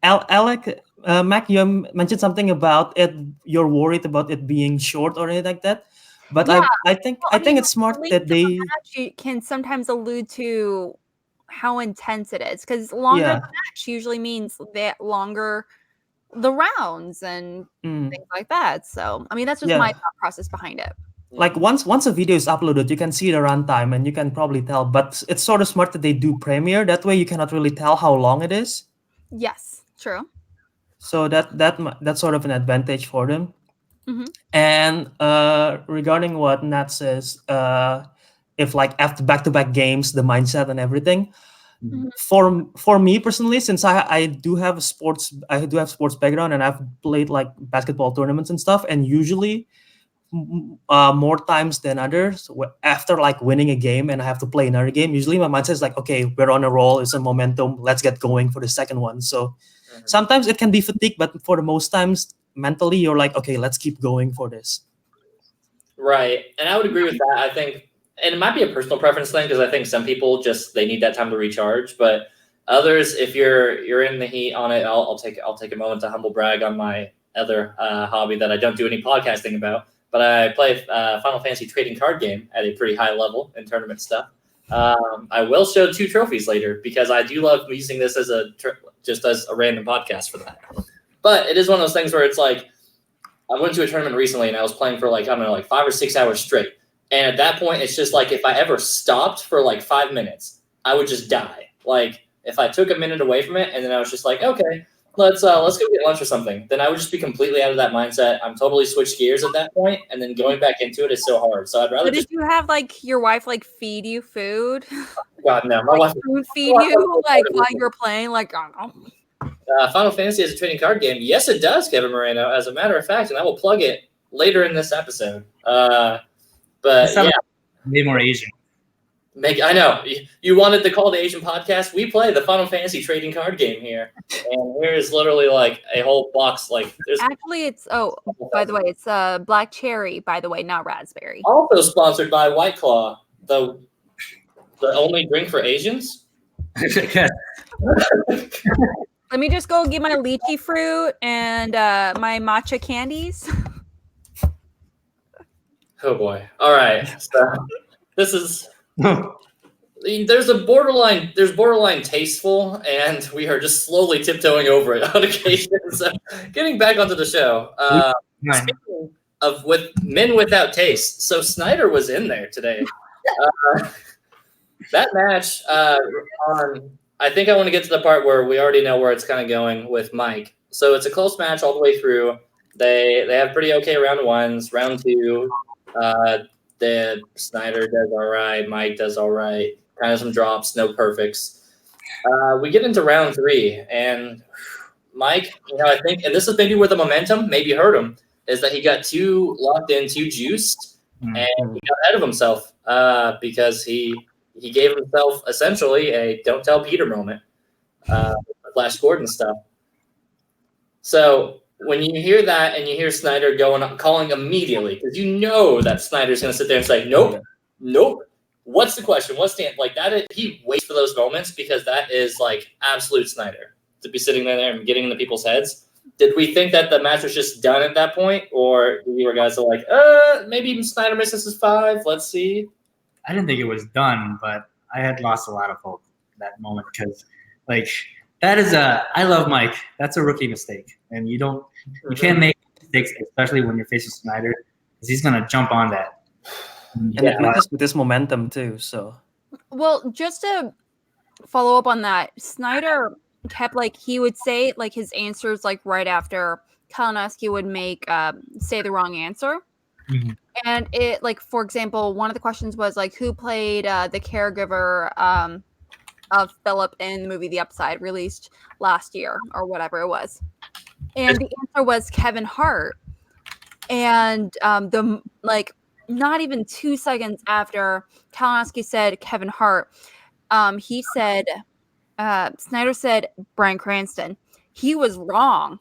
Alec, Mac, you mentioned something about it. You're worried about it being short or anything like that. But yeah. I think it's smart that they can sometimes allude to how intense it is, because longer the match usually means that longer the rounds and things like that. So I mean, that's just my thought process behind it. Like once a video is uploaded, you can see the runtime and you can probably tell. But it's sort of smart that they do Premiere. That way, you cannot really tell how long it is. Yes, true. So that's sort of an advantage for them. Mm-hmm. And regarding what Nat says, if like after back-to-back games, the mindset and everything, For me personally, since I do have sports background, and I've played like basketball tournaments and stuff, and usually more times than others, after like winning a game and I have to play another game, usually my mindset is like, okay, we're on a roll, it's a momentum, let's get going for the second one. So sometimes it can be fatigue, but for the most times mentally you're like, okay, let's keep going for this. Right. And I would agree with that. I think, and it might be a personal preference thing, because I think some people they need that time to recharge, but others, if you're in the heat on it, I'll take a moment to humble brag on my other hobby that I don't do any podcasting about, but I play Final Fantasy trading card game at a pretty high level in tournament stuff. I will show 2 trophies later, because I do love using this as just as a random podcast for that. But it is one of those things where it's like, I went to a tournament recently and I was playing for like 5 or 6 hours straight. And at that point, it's just like, if I ever stopped for like 5 minutes, I would just die. Like, if I took a minute away from it and then I was just like, okay, let's go get lunch or something, then I would just be completely out of that mindset. I'm totally switched gears at that point, and then going back into it is so hard. So I'd rather. But did you have like your wife like feed you food? God no, my like wife food feed you like while you're playing? Like, I don't know. Final Fantasy as a trading card game. Yes, it does, Kevin Moreno. As a matter of fact, and I will plug it later in this episode. But yeah, way more Asian. I know you wanted to call the Asian podcast. We play the Final Fantasy trading card game here, and here is literally like a whole box. Like, actually, it's by the way, it's black cherry. By the way, not raspberry. Also sponsored by White Claw, the only drink for Asians. Let me just go get my lychee fruit and my matcha candies. Oh boy! All right, so this is. There's borderline tasteful, and we are just slowly tiptoeing over it on occasion. So, getting back onto the show. Speaking of with men without taste, so Snyder was in there today. That match I think I want to get to the part where we already know where it's kind of going with Mike. So it's a close match all the way through. They have pretty okay round ones. Round 2, the Snyder does all right. Mike does all right. Kind of some drops, no perfects. We get into round 3, and Mike, I think, and this is maybe where the momentum maybe hurt him, is that he got too locked in, too juiced, and he got ahead of himself because he gave himself essentially a "don't tell Peter" moment, Flash Gordon stuff. So when you hear that and you hear Snyder calling immediately, because you know that Snyder's going to sit there and say, nope. What's the question? What's the like that? He waits for those moments, because that is like absolute Snyder to be sitting there and getting into people's heads. Did we think that the match was just done at that point, or we were guys are like, maybe Snyder misses his 5? Let's see. I didn't think it was done, but I had lost a lot of hope at that moment, because like that is I love Mike. That's a rookie mistake, and you can't make mistakes, especially when you're facing Snyder, because he's gonna jump on that. And it matches with this momentum too. So, well, just to follow up on that, Snyder kept he would say his answers right after Kalinowski would say the wrong answer. Mm-hmm. And it for example, one of the questions was who played the caregiver of Philip in the movie The Upside, released last year or whatever it was, and the answer was Kevin Hart. And not even 2 seconds after Kalinowski said Kevin Hart, he said Snyder said Bryan Cranston. He was wrong,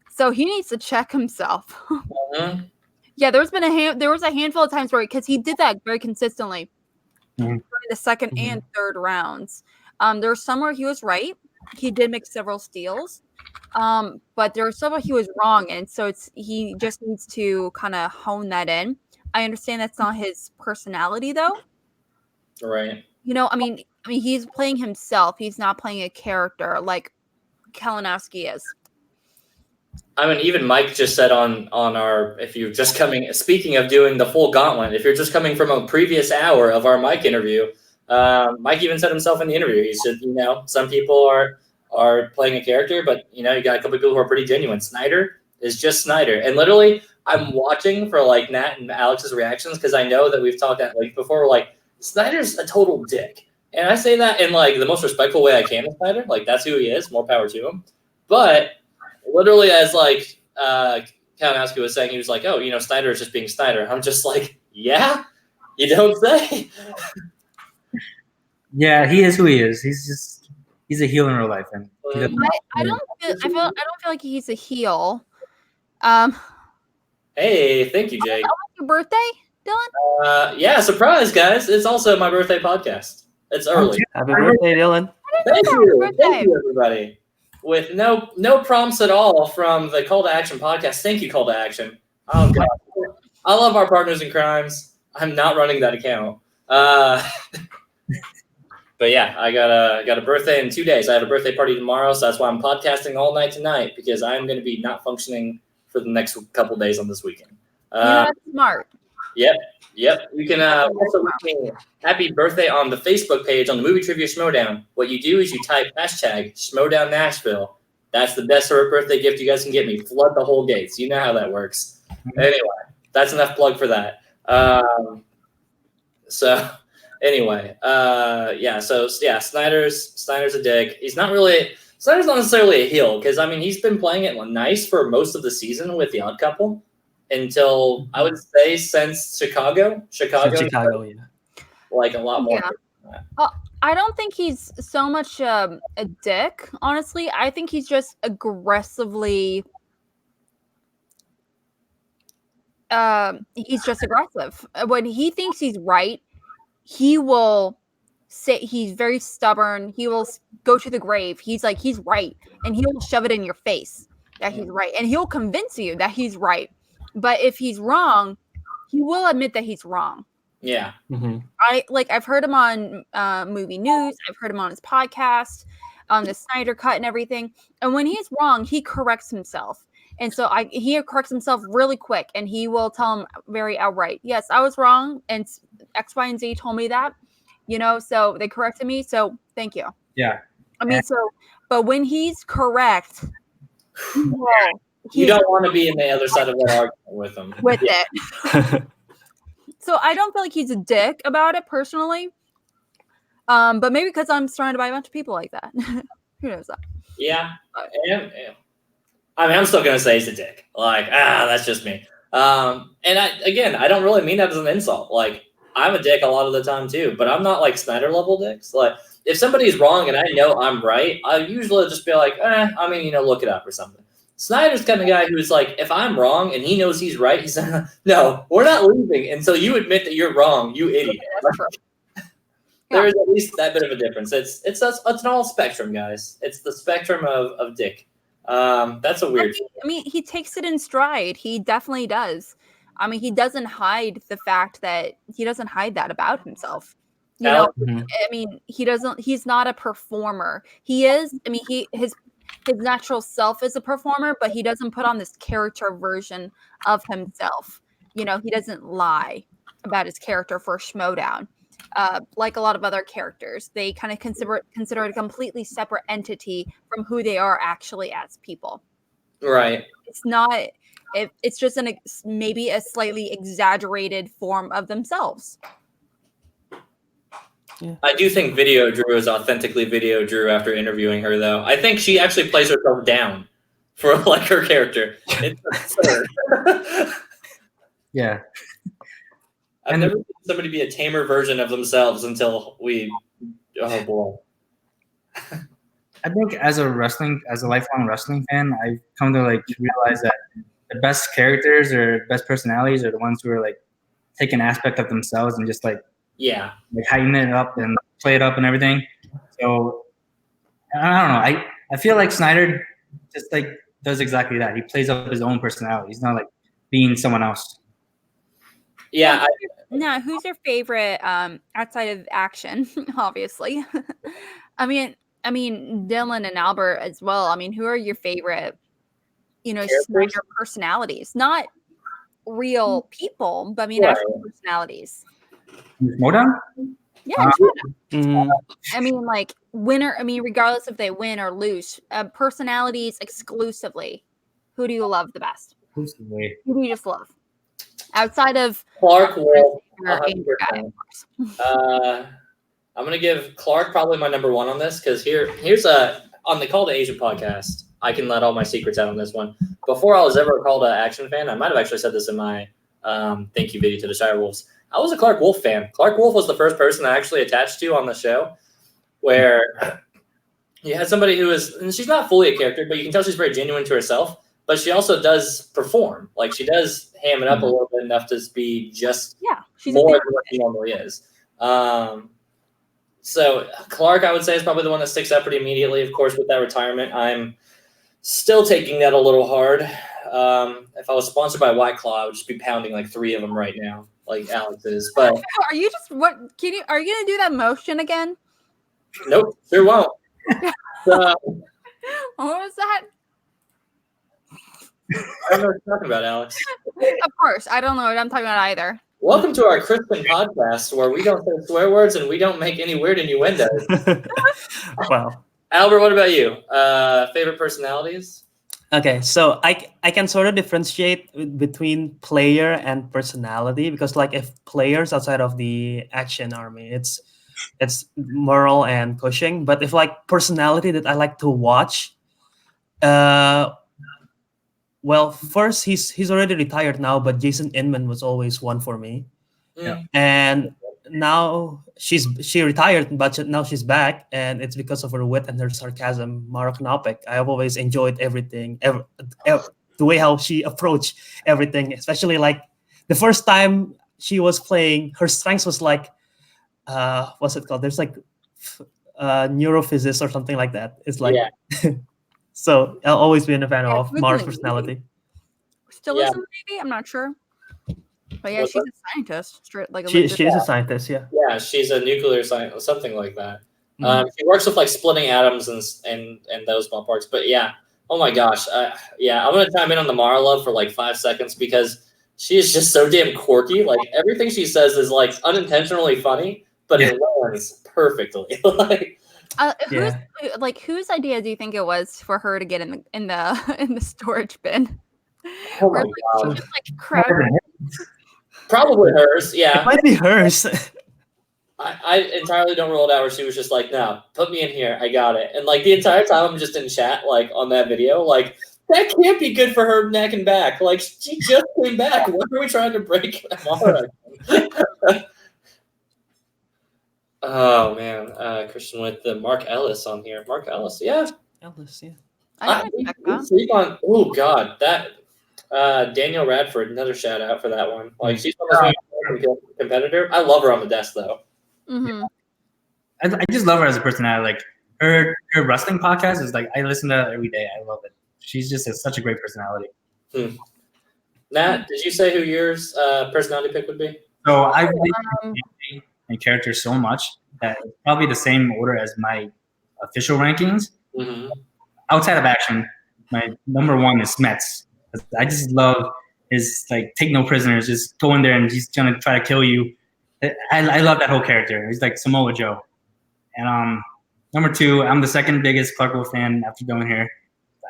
so he needs to check himself. Mm-hmm. Yeah, there was a handful of times because he did that very consistently during the second and third rounds. There was some where he was right. He did make several steals, but there were some where he was wrong, and so he just needs to kind of hone that in. I understand that's not his personality, though. Right. I mean, he's playing himself. He's not playing a character like Kalinowski is. I mean, even Mike just said on our, if you're just coming, speaking of doing the full gauntlet, if you're just coming from a previous hour of our Mike interview, Mike even said himself in the interview, he said, some people are playing a character, but, you got a couple of people who are pretty genuine. Snyder is just Snyder. And literally, I'm watching for Nat and Alex's reactions, because I know that we've talked at length before. Snyder's a total dick. And I say that in like the most respectful way I can to Snyder. Like that's who he is. More power to him. But literally, as like Kalinowski was saying, he was like, "Oh, you know, Snyder is just being Snyder." I'm just like, "Yeah, you don't say." Yeah, he is who he is. He's a heel in real life, and he doesn't. I don't feel like he's a heel. Hey, thank you, Jake. Your birthday, Dylan? Yeah, surprise, guys! It's also my birthday podcast. It's early. Happy birthday, Dylan. Thank you, everybody. With no prompts at all from the Call to Action podcast. Thank you, Call to Action. Oh god, I love our partners in crimes. I'm not running that account. But yeah, I got a birthday in 2 days. I have a birthday party tomorrow, so that's why I'm podcasting all night tonight because I'm going to be not functioning for the next couple days on this weekend. That's smart. Yep. You can also wish me happy birthday on the Facebook page on the Movie Trivia Schmodown. What you do is you type hashtag Schmodown Nashville. That's the best sort of birthday gift you guys can get me. Flood the whole gates. You know how that works. Anyway, that's enough plug for that. So Snyder's a dick. Snyder's not necessarily a heel because I mean he's been playing it nice for most of the season with The Odd Couple until I would say since Chicago, Yeah. like a lot more. Yeah. I don't think he's so much a dick. Honestly, I think he's just aggressively. He's just aggressive. When he thinks he's right, he will say he's very stubborn. He will go to the grave. He's like he's right, and he'll shove it in your face that he's right, and he'll convince you that he's right. But if he's wrong, he will admit that he's wrong. Yeah. Mm-hmm. I've heard him on movie news. I've heard him on his podcast, on the Snyder Cut and everything. And when he's wrong, he corrects himself. And so he corrects himself really quick, and he will tell him very outright, yes, I was wrong, and X, Y, and Z told me that, so they corrected me. So thank you. Yeah. I mean, but when he's correct, you don't want to be in the other side of that argument with him. With it. So I don't feel like he's a dick about it personally. But maybe because I'm surrounded by a bunch of people like that. Who knows that? Yeah. I mean, I'm still going to say he's a dick. Like, that's just me. And I don't really mean that as an insult. Like, I'm a dick a lot of the time too, but I'm not like Snyder level dicks. Like, if somebody's wrong and I know I'm right, I usually just be like, look it up or something. Snyder's kind of guy who's like, if I'm wrong and he knows he's right, he's like, no, we're not leaving until you admit that you're wrong, you idiot. There is at least that bit of a difference. It's an all spectrum, guys. It's the spectrum of dick. That's a weird. I mean, he takes it in stride. He definitely does. I mean, he doesn't hide that about himself. I mean, he's not a performer. He is. I mean, his natural self is a performer, but he doesn't put on this character version of himself. He doesn't lie about his character for Schmodown. Like a lot of other characters, they kind of consider it a completely separate entity from who they are actually as people. Right. It's not. It's just maybe a slightly exaggerated form of themselves. Yeah. I do think Video Drew is authentically Video Drew after interviewing her, though. I think she actually plays herself down for like her character. It's absurd. Yeah. I've never seen somebody be a tamer version of themselves until oh boy. I think as a lifelong wrestling fan, I've come to like realize that the best characters or best personalities are the ones who are like take an aspect of themselves and just like heighten it up and play it up and everything. So I don't know. I feel like Snyder just like does exactly that. He plays up his own personality. He's not like being someone else. Yeah. Now, who's your favorite outside of action? Obviously, I mean, Dylan and Albert as well. I mean, who are your favorite? Snyder personalities, not real people, but I mean actual personalities. Schmodown? Yeah, I mean, like winner. I mean, regardless if they win or lose, personalities exclusively. Who do you love the best? Exclusively. Who do you just love? Outside of Clark Wolf, I'm gonna give Clark probably my number one on this because here's on the Call to Asia podcast. I can let all my secrets out on this one. Before I was ever a Call to Action fan, I might have actually said this in my thank you video to the Shire Wolves. I was a Clark Wolf fan. Clark Wolf was the first person I actually attached to on the show, where you had somebody who is, and she's not fully a character, but you can tell she's very genuine to herself. But she also does perform. Like she does ham it up a little bit enough to be just she's more than what she normally is. So Clark, I would say, is probably the one that sticks out pretty immediately. Of course, with that retirement, I'm still taking that a little hard. If I was sponsored by White Claw, I would just be pounding like 3 of them right now, like Alex is. But are you just are you gonna do that motion again? Nope, sure won't. What was that? I don't know what you're talking about, Alex. Of course, I don't know what I'm talking about either. Welcome to our Christian podcast where we don't say swear words and we don't make any weird innuendos. Wow. Albert, what about you? Favorite personalities? Okay, so I can sort of differentiate between player and personality because like if players outside of the action army, it's Merle and Cushing. But if like personality that I like to watch, well, first he's already retired now, but Jason Inman was always one for me. Yeah. And now she retired, but now she's back, and it's because of her wit and her sarcasm. Mara Knopek. I have always enjoyed everything, the way how she approached everything, especially like the first time she was playing. Her strengths was like, what's it called? There's like neurophysics or something like that. It's like. Yeah. So I've always been a fan of Mara's personality. Still is maybe? I'm not sure. But yeah, she's a scientist. She is a scientist, yeah. Yeah, she's a nuclear scientist, something like that. She works with like splitting atoms and those ballparks. But yeah, oh my gosh. I'm going to chime in on the Mara love for like 5 seconds because she is just so damn quirky. Like everything she says is like unintentionally funny, but it lands perfectly. Whose idea do you think it was for her to get in the storage bin? Oh my God. She just like crouched. Probably hers, yeah. It might be hers. I entirely don't rule it out where she was just like, no, put me in here, I got it. And like the entire time I'm just in chat, like on that video, like that can't be good for her neck and back. Like she just came back. What are we trying to break Mara? Oh man, Christian with the Mark Ellis on here. Mark Ellis, yeah. Ellis, yeah. Oh God, that Daniel Radford, another shout out for that one. Like she's almost a competitor. I love her on the desk though. Mm-hmm. I just love her as a personality. Like her wrestling podcast is like I listen to that every day. I love it. She's just such a great personality. Nat, did you say who yours personality pick would be? So I really my character so much that it's probably the same order as my official rankings. Mm-hmm. Outside of action, my number one is Smets. I just love his like take no prisoners, just go in there and he's gonna try to kill you. I love that whole character. He's like Samoa Joe. And number 2, I'm the second biggest Clark Wolf fan after going here.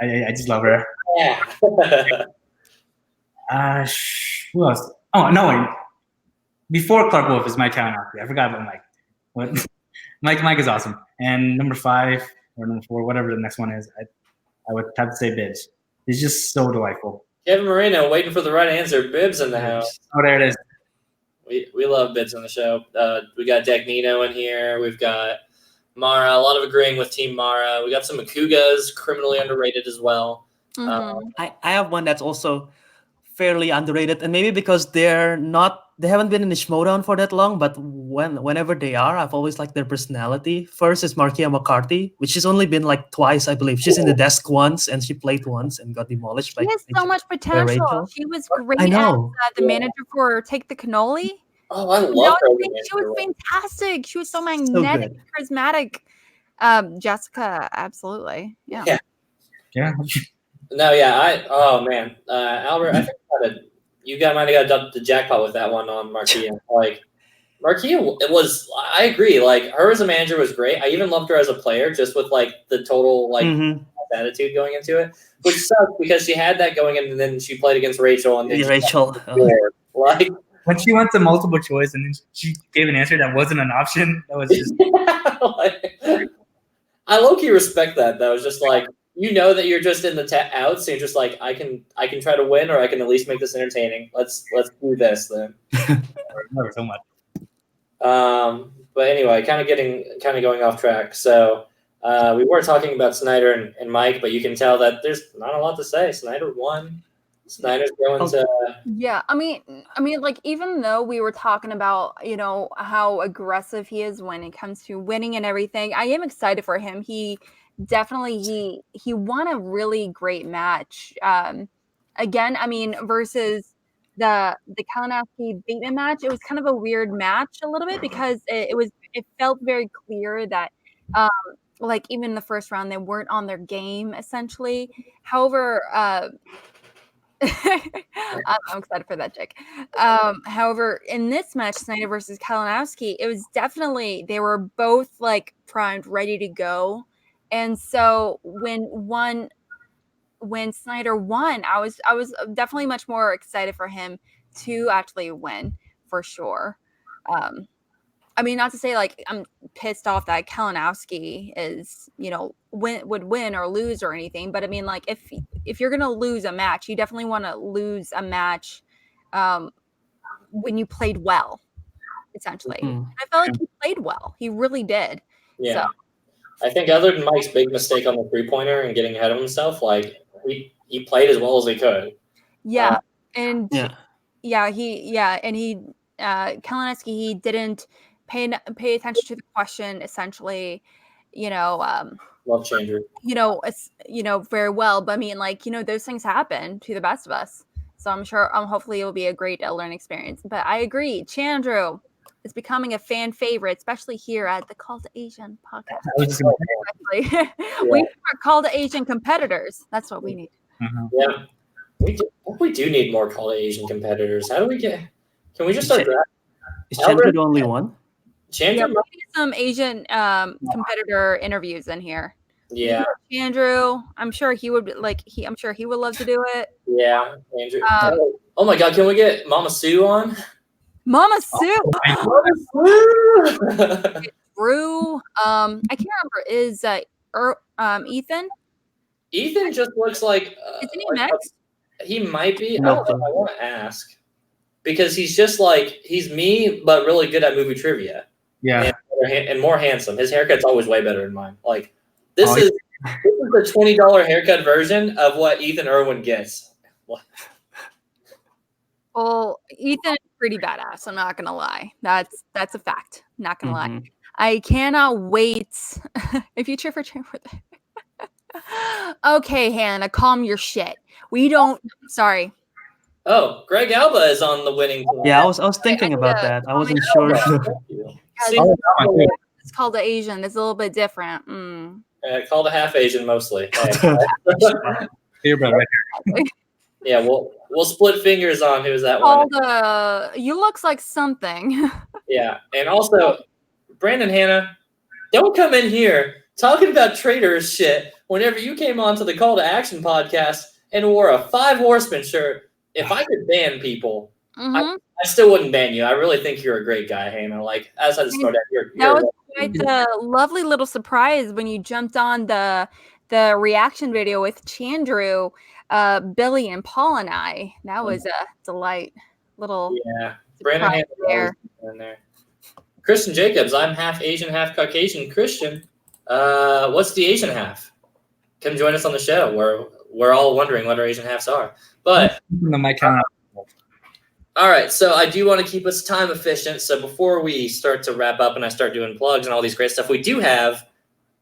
I just love her. Yeah. Who else? Oh no, wait. Before Clark Wolf is Mike Kalinowski. I forgot about Mike. But Mike is awesome. And number 5 or number 4, whatever the next one is, I would have to say Bibbs. He's just so delightful. Kevin Moreno waiting for the right answer. Bibbs in the house. Oh, there it is. We love Bibbs on the show. We got Dagnino in here. We've got Mara. A lot of agreeing with Team Mara. We got some Makugas, criminally underrated as well. Mm-hmm. I have one that's also fairly underrated, and maybe because they haven't been in the Schmodown for that long, but whenever they are, I've always liked their personality. First is Markia McCarthy, which has only been like twice, I believe. She's in the desk once, and she played once and got demolished. She has so much potential. She was great as the manager for Take the Cannoli. Oh, I love her. She was fantastic. She was so magnetic, charismatic. Jessica, absolutely. Yeah. No, yeah. Oh man, Albert, I think you might have got the jackpot with that one on Markia. Like Markia, it was. I agree. Like her as a manager was great. I even loved her as a player, just with like the total like attitude going into it, which sucks because she had that going in, and then she played against Rachel, and then Rachel. like when she went to multiple choice and then she gave an answer that wasn't an option, that was just. I low-key respect that though. It's just like that you're just in the outs, so you're just like I can try to win, or I can at least make this entertaining. Let's do this then. Never so much. But anyway, kind of going off track. So we were talking about Snyder and Mike, but you can tell that there's not a lot to say. Snyder won. Snyder's going to. Yeah, I mean, like even though we were talking about how aggressive he is when it comes to winning and everything, I am excited for him. He definitely he won a really great match. Again, I mean, versus the Kalinowski Bateman match, it was kind of a weird match a little bit because it felt very clear that like even in the first round they weren't on their game essentially. However, I'm excited for that, Jake. However, in this match, Snyder versus Kalinowski, it was definitely they were both like primed, ready to go, and so when Snyder won, I was definitely much more excited for him to actually win for sure. I mean, not to say like I'm pissed off that Kalinowski is, would win or lose or anything, but I mean, like if you're gonna lose a match, you definitely want to lose a match when you played well, essentially. Mhm. I felt like he played well. He really did. Yeah. So. I think other than Mike's big mistake on the 3-pointer and getting ahead of himself, like he played as well as he could. Yeah, and Yeah. Kalinowski, he didn't pay attention to the question essentially, Love changer. It's very well, but I mean, like, those things happen to the best of us. So I'm sure hopefully it will be a great learning experience. But I agree, Chandru is becoming a fan favorite, especially here at the Call to Asian podcast. We need more Call to Asian competitors. That's what we need. Yeah. We do need more Call to Asian competitors. How do we get? Can we just start? Is Chandru the only one? Chandru, we need some Asian competitor interviews in here. Yeah, Andrew. I'm sure he would I'm sure he would love to do it. Yeah, Andrew. Oh my God, can we get Mama Sue on? Mama Sue. Mama Sue. Drew. I can't remember. Is Ethan? Ethan just looks like. Isn't he next? He might be. No. I want to ask because he's just like he's me, but really good at movie trivia. Yeah, and more handsome. His haircut's always way better than mine. Like this is the $20 haircut version of what Ethan Irwin gets. Well, Ethan is pretty badass. I'm not gonna lie. That's a fact. Not gonna lie. I cannot wait. If you cheer for okay, Hannah, calm your shit. We don't. Sorry. Oh, Greg Alba is on the winning team. Yeah, I was thinking about that. I wasn't sure. It's called the Asian. It's a little bit different. Called a half Asian mostly. Here, brother. Yeah, we'll split fingers on who's that one. You looks like something. Yeah, and also, Brandon Hannah, don't come in here talking about traitors shit whenever you came on to the Call to Action podcast and wore a 5 Horsemen shirt. If I could ban people, I still wouldn't ban you. I really think you're a great guy, Hannah. Like, as I start out, that was quite a lovely little surprise when you jumped on the reaction video with Chandru, Billy, and Paul and I. That was a delight. Little Brandon Hannah there. Christian Jacobs, I'm half Asian, half Caucasian. Christian, what's the Asian half? Come join us on the show. We're all wondering what our Asian halves are. But all right, so I do want to keep us time efficient. So before we start to wrap up and I start doing plugs and all these great stuff, we do have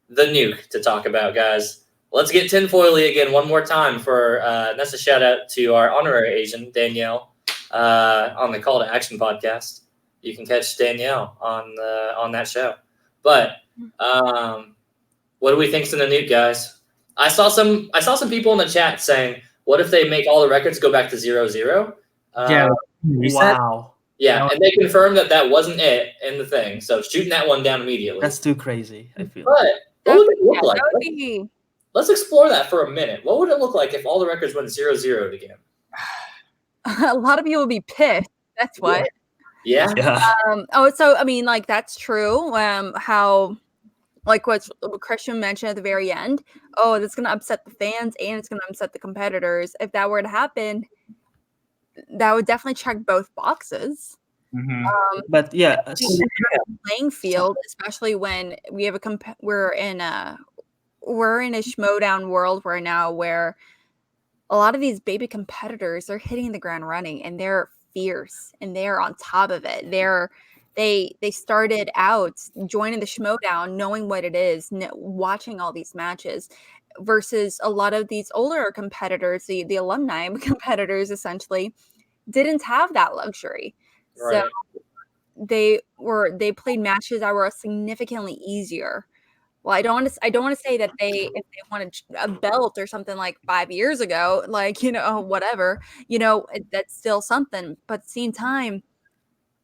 the nuke to talk about, guys. Let's get tinfoily again one more time for that's a shout out to our honorary Asian, Danielle, on the Call to Action podcast. You can catch Danielle on that show. But what do we think's in the nuke, guys? I saw some people in the chat saying, what if they make all the records go back to 0-0? Wow. Yeah, and they confirmed that wasn't it in the thing. So shooting that one down immediately. That's too crazy, I feel. But what would it look like? Let's explore that for a minute. What would it look like if all the records went 0-0 again? A lot of people would be pissed. That's what. Yeah. So I mean, like that's true. How, like what Christian mentioned at the very end. Oh, that's gonna upset the fans and it's gonna upset the competitors. If that were to happen, that would definitely check both boxes. But yeah, Playing field, especially when we have we're in a Schmodown world right now where a lot of these baby competitors are hitting the ground running and they're fierce and they're on top of it. They started out joining the Schmodown knowing what it is, watching all these matches, versus a lot of these older competitors, the alumni competitors essentially didn't have that luxury. Right. So they played matches that were significantly easier. Well, I don't want to say that if they wanted a belt or something like 5 years ago, like, whatever, that's still something. But at the same time,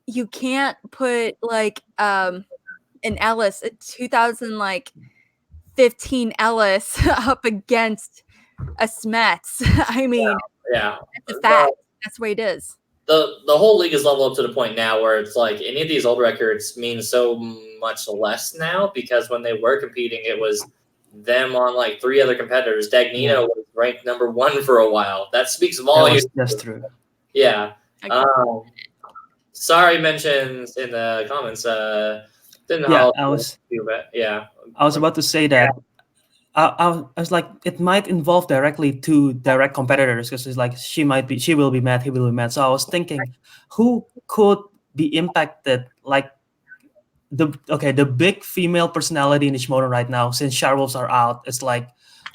you can't put like an Ellis, a 2015 Ellis up against a Smets. I mean, yeah. That's a fact. That's the way it is. The whole league is leveled up to the point now where it's like any of these old records mean so much less now, because when they were competing, it was them on like 3 other competitors. Dagnino was ranked number 1 for a while. That speaks volumes. That's true. Yeah. Sorry mentions in the comments. Didn't I was I was about to say that. I was like, it might involve directly to direct competitors, because it's like she will be mad, he will be mad. So I was thinking, who could be impacted? Like the big female personality in Ishimoto right now, since Sharewolves are out, it's like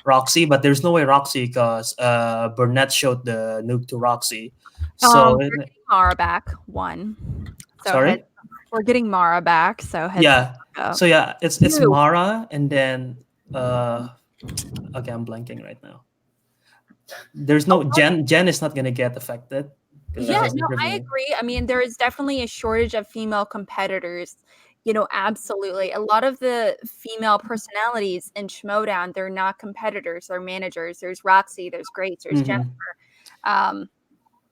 Roxy, but there's no way Roxy, because Burnett showed the nuke to Roxy. So we're getting Mara back 1. So sorry, we're getting Mara back. So so it's Mara, and then okay, I'm blanking right now. There's no Jen. Jen is not gonna get affected. Yeah, no, I agree. I mean, there is definitely a shortage of female competitors. Absolutely. A lot of the female personalities in Schmodown, they're not competitors, they're managers. There's Roxy, there's Grace, there's Jennifer.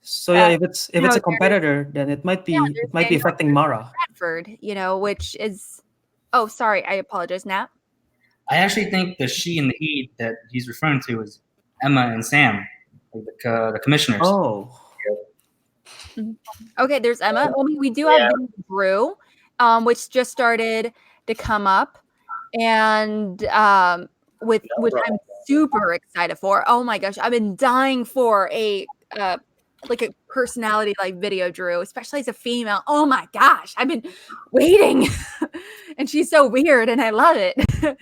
So if it's a competitor, then it might be affecting Mara. Bradford, which is. Oh, sorry, I apologize, Nat. I actually think the she and the he that he's referring to is Emma and Sam, the commissioners. Oh. Okay, there's Emma. I mean, we do have Drew, which just started to come up, and which I'm super excited for. Oh my gosh, I've been dying for a personality like Video Drew, especially as a female. Oh my gosh, I've been waiting, and she's so weird, and I love it. If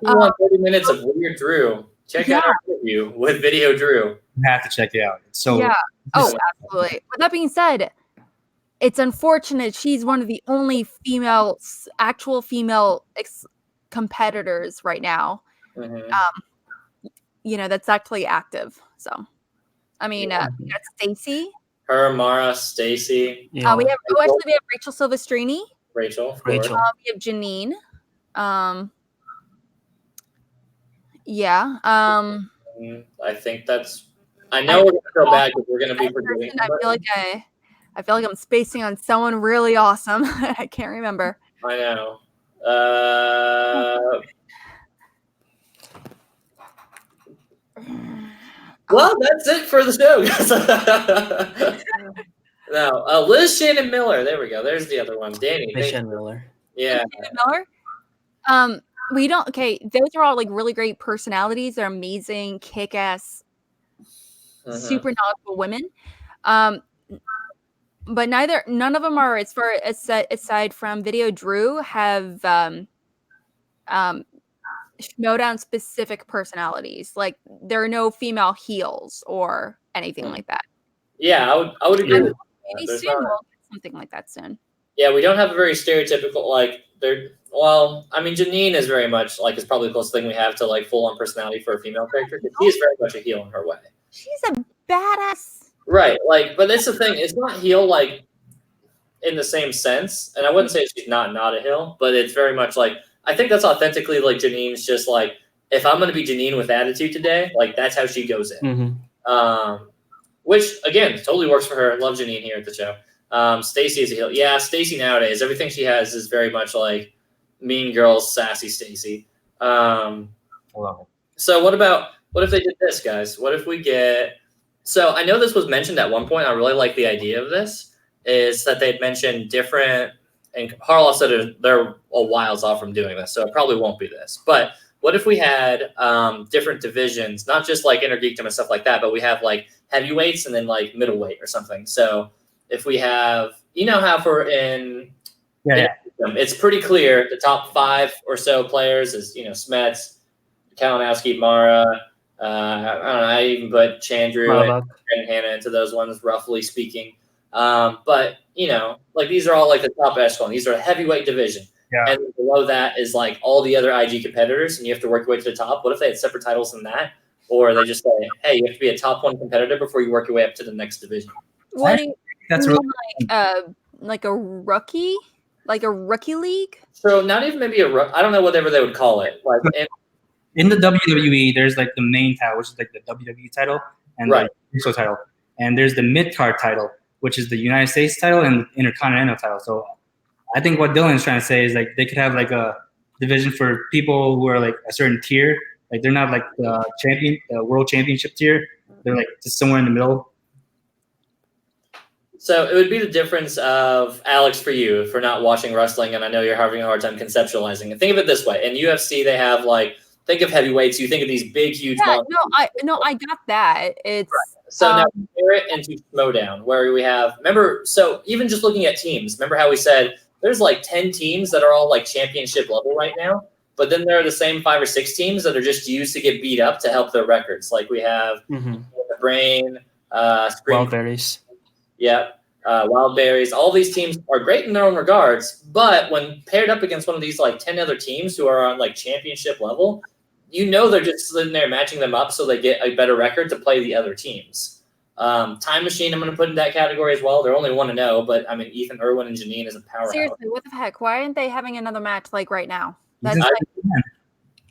you want 30 minutes of weird Drew, check out our interview with Video Drew. You have to check it out. It's so absolutely. With that being said, it's unfortunate she's one of the only actual female competitors right now. That's actually active. So, I mean, we got Stacy. Her, Mara, Stacy. We have Rachel Silvestrini. Rachel. We have Janine. I think that's. I know we're gonna go back, but we're gonna be forgetting. I feel like I'm spacing on someone really awesome. I can't remember. I know. Well, that's it for the show. No, Liz Shannon Miller. There we go. There's the other one. Danny. Liz Shannon Miller. Yeah. Miller. We don't. Okay, those are all like really great personalities. They're amazing, kick-ass, super knowledgeable women. But none of them are, as far aside from Video Drew, have Schmodown specific personalities. Like there are no female heels or anything like that. Yeah, I would agree with maybe soon we'll get something like that soon. Yeah, we don't have a very stereotypical Well, I mean, Janine is very much is probably the closest thing we have to full on personality for a female character. She is very much a heel in her way. She's a badass. Right, but that's the thing. It's not heel in the same sense, and I wouldn't say she's not a heel, but it's very much I think that's authentically Janine's just if I'm going to be Janine with attitude today, that's how she goes in. Which again totally works for her. Love Janine here at the show. Stacy is a heel. Yeah, Stacy nowadays, everything she has is very much like Mean Girls, sassy Stacy. I love it. So what if they did this, guys? What if we get? So I know this was mentioned at one point. I really like the idea of this. Is that they'd mentioned different, and Harloff said they're a whiles off from doing this, so it probably won't be this. But what if we had different divisions, not just like Intergeekdom and stuff like that, but we have like heavyweights and then like middleweight or something. So if we have, how for in it's pretty clear the top 5 or so players is Smets, Kalinowski, Mara. I don't know. I even put Chandru and Hannah into those ones, roughly speaking. But like these are all like the top echelon. These are a heavyweight division, and below that is like all the other IG competitors, and you have to work your way to the top. What if they had separate titles than that, or they just say, "Hey, you have to be a top 1 competitor before you work your way up to the next division"? What do you like a rookie? Like a rookie league? So not even maybe I don't know whatever they would call it. Like in the WWE, there's like the main title, which is like the WWE title, and the Universal title, and there's the mid card title, which is the United States title and the Intercontinental title. So I think what Dylan's trying to say is like they could have like a division for people who are like a certain tier. Like they're not like the world championship tier. They're like just somewhere in the middle. So it would be the difference of, Alex, for you, for not watching wrestling, and I know you're having a hard time conceptualizing it. Think of it this way. In UFC, they have like, think of heavyweights. You think of these big, huge monsters. I got that. It's So now compare it into Schmodown, where we have, so even just looking at teams, remember how we said there's like 10 teams that are all like championship level right now, but then there are the same 5 or 6 teams that are just used to get beat up to help their records. Like we have the Brain, Wildberries. Yep. Wildberries. All these teams are great in their own regards, but when paired up against one of these like 10 other teams who are on like championship level, they're just sitting there matching them up so they get a better record to play the other teams. Time Machine, I'm going to put in that category as well. They're only 1-0, but I mean, Ethan Irwin and Janine is a powerhouse. Seriously, what the heck? Why aren't they having another match like right now? That's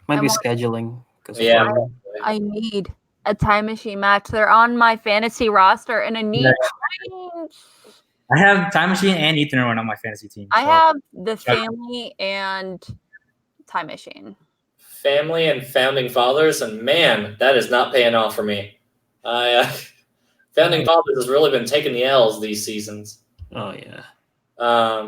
might be scheduling. Yeah, I need a Time Machine match. They're on my fantasy roster, and I need. I have Time Machine and Ethan Irwin on my fantasy team. I have the Family and Time Machine. Family and Founding Fathers, and man, that is not paying off for me. Founding Fathers has really been taking the L's these seasons. Oh yeah.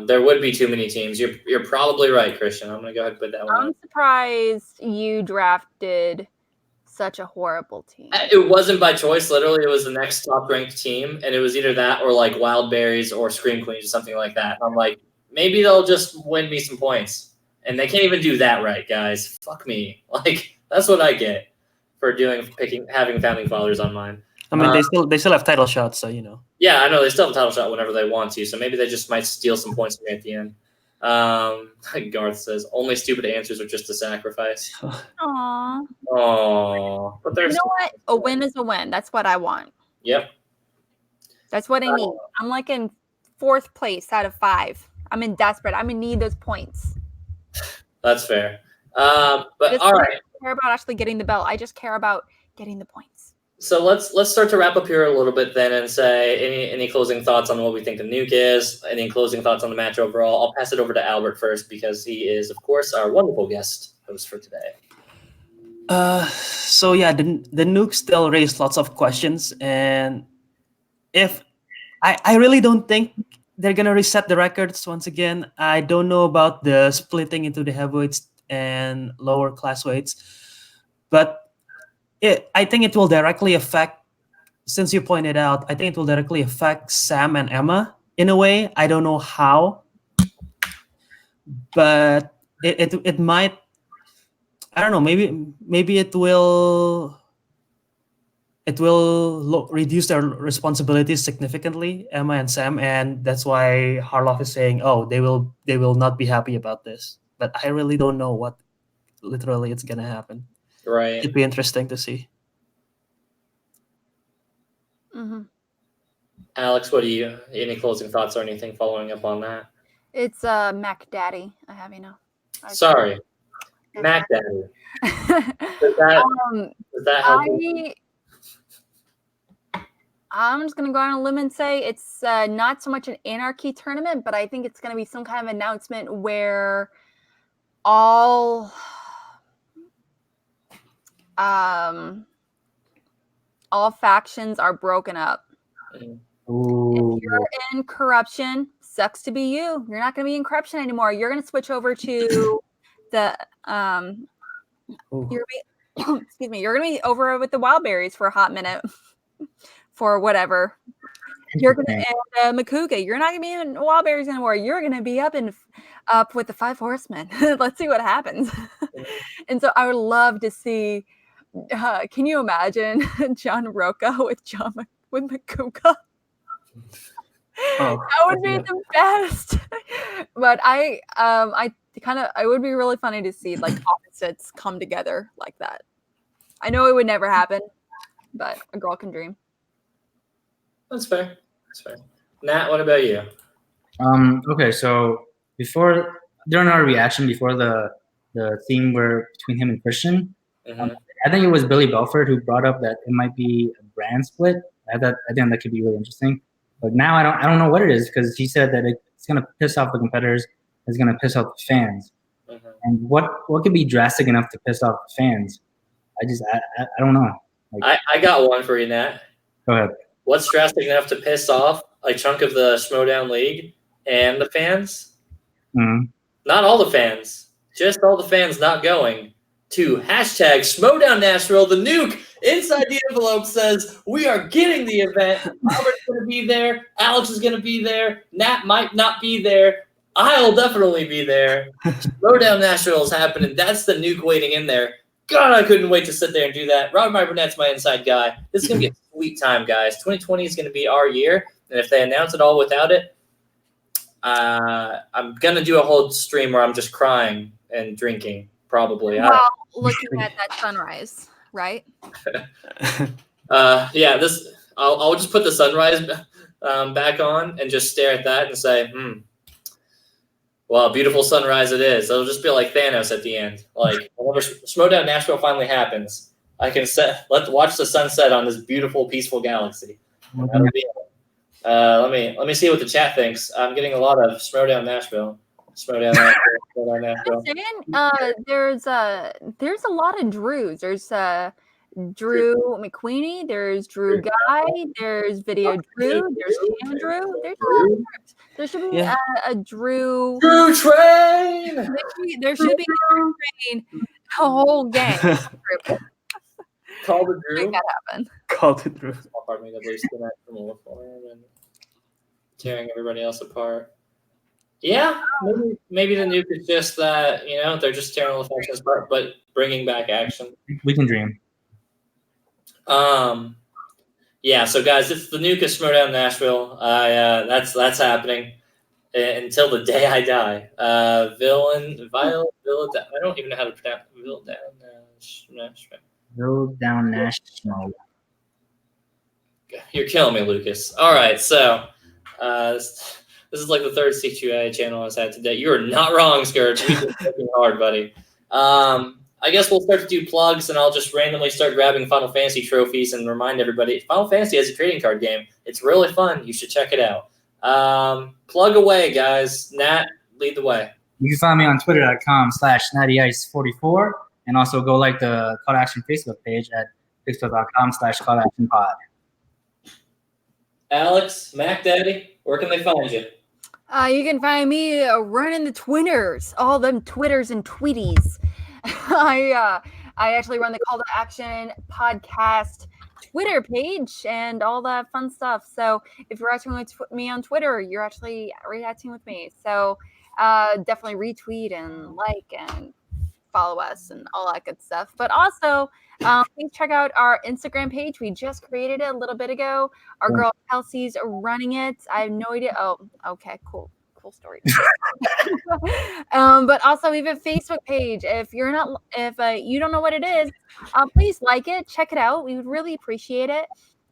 There would be too many teams. You're probably right, Christian. I'm gonna go ahead and put that one. I'm surprised you drafted such a horrible team. It wasn't by choice. Literally, it was the next top ranked team, and it was either that or like Wildberries or Scream Queens or something like that. I'm like, maybe they'll just win me some points, and they can't even do that right, guys. Fuck me. Like that's what I get for having Founding Fathers on mine. I mean, they still have title shots, so Yeah, I know they still have a title shot whenever they want to, so maybe they just might steal some points from me at the end. Garth says only stupid answers are just a sacrifice. Aww. But there's what? A win is a win. That's what I want. Yep. That's what I need. I'm like in 4th place out of 5. I'm in desperate. I'm gonna need those points. That's fair. But all right. I don't care about actually getting the belt. I just care about getting the points. So let's start to wrap up here a little bit then and say any closing thoughts on what we think the nuke is, any closing thoughts on the match overall. I'll pass it over to Albert first because he is, of course, our wonderful guest host for today. So yeah, the nuke still raised lots of questions, and if I really don't think they're gonna reset the records once again. I don't know about the splitting into the heavyweights and lower class weights, but I think it will directly affect, since you pointed out, I think it will directly affect Sam and Emma in a way. I don't know how, but it might. I don't know. Maybe it will reduce their responsibilities significantly, Emma and Sam, and that's why Harloff is saying, "Oh, they will not be happy about this." But I really don't know what literally it's gonna happen. Right. It'd be interesting to see. Mm-hmm. Alex, any closing thoughts or anything following up on that? It's Mac Daddy. I have Sorry. Mac Daddy. Does that I'm just gonna go on a limb and say it's not so much an anarchy tournament, but I think it's gonna be some kind of announcement where all factions are broken up. Ooh. If you're in corruption, sucks to be you. You're not going to be in corruption anymore. You're going to switch over to the excuse me. You're going to be over with the wild berries for a hot minute for whatever. You're going to and Makuga. You're not going to be in wild berries anymore. You're going to be up with the 5 horsemen. Let's see what happens. And so I would love to see. Can you imagine John Roca with Makuga? Oh, that would be the best. But it would be really funny to see like opposites come together like that. I know it would never happen, but a girl can dream. That's fair. Nat, what about you? Okay, so during our reaction before the theme were between him and Christian, I think it was Billy Belford who brought up that it might be a brand split. I think that could be really interesting. But now I don't know what it is, because he said that it's gonna piss off the competitors, it's gonna piss off the fans. And what could be drastic enough to piss off the fans? I don't know. Like, I got one for you, Nat. Go ahead. What's drastic enough to piss off a chunk of the Schmodown League and the fans? Mm-hmm. Not all the fans, just all the fans not going to hashtag Schmodown Nashville. The nuke inside the envelope says we are getting the event. Albert's going to be there. Alex is going to be there. Nat might not be there. I'll definitely be there. Schmodown Nashville is happening. That's the nuke waiting in there. God, I couldn't wait to sit there and do that. Robert Burnett's my inside guy. This is going to be a sweet time, guys. 2020 is going to be our year, and if they announce it all without it, I'm going to do a whole stream where I'm just crying and drinking, probably. While looking at that sunrise, right? Yeah, I'll just put the sunrise back on and just stare at that and say, well, beautiful sunrise it is. It'll just be like Thanos at the end. Like, whenever Schmodown Nashville finally happens, I can let's watch the sunset on this beautiful, peaceful galaxy. That'll be it. Let me see what the chat thinks. I'm getting a lot of Schmodown Nashville. Schmodown Nashville. There's a lot of Drews. There's Drew McQueenie. There's Drew Guy. There's Video Drew. There's Cam Drew. There's a lot of Drews. There should be a Drew Train. There should be a Drew Train. A whole gang. Call the Drew. Make that happen. Call the Drew. Pardon me, that bleeds the net from all form and tearing everybody else apart. Yeah, maybe the nuke is just that, they're just tearing all the factions apart, but bringing back action. We can dream. Yeah, so guys, it's the nuke of Schmodown Nashville. That's happening until the day I die. I don't even know how to pronounce Schmodown Nashville. You're killing me, Lucas. All right, so this is like the third C2A channel I've had today. You are not wrong, Scourge. We've been working hard, buddy. I guess we'll start to do plugs, and I'll just randomly start grabbing Final Fantasy trophies and remind everybody, Final Fantasy has a trading card game. It's really fun. You should check it out. Plug away, guys. Nat, lead the way. You can find me on twitter.com/nattyIce44, and also go like the Call to Action Facebook page at facebook.com/calltoactionpod. Alex, Mac Daddy, where can they find you? You can find me running the Twitters, all them Twitters and tweeties. I actually run the Call to Action podcast Twitter page and all that fun stuff. So if you're acting with me on Twitter, you're actually reacting with me. So definitely retweet and like and follow us and all that good stuff. But also, please check out our Instagram page. We just created it a little bit ago. Our girl Kelsey's running it. I have no idea. Oh, okay, cool story. But also we have a Facebook page. If you don't know what it is, please like it, check it out. We would really appreciate it.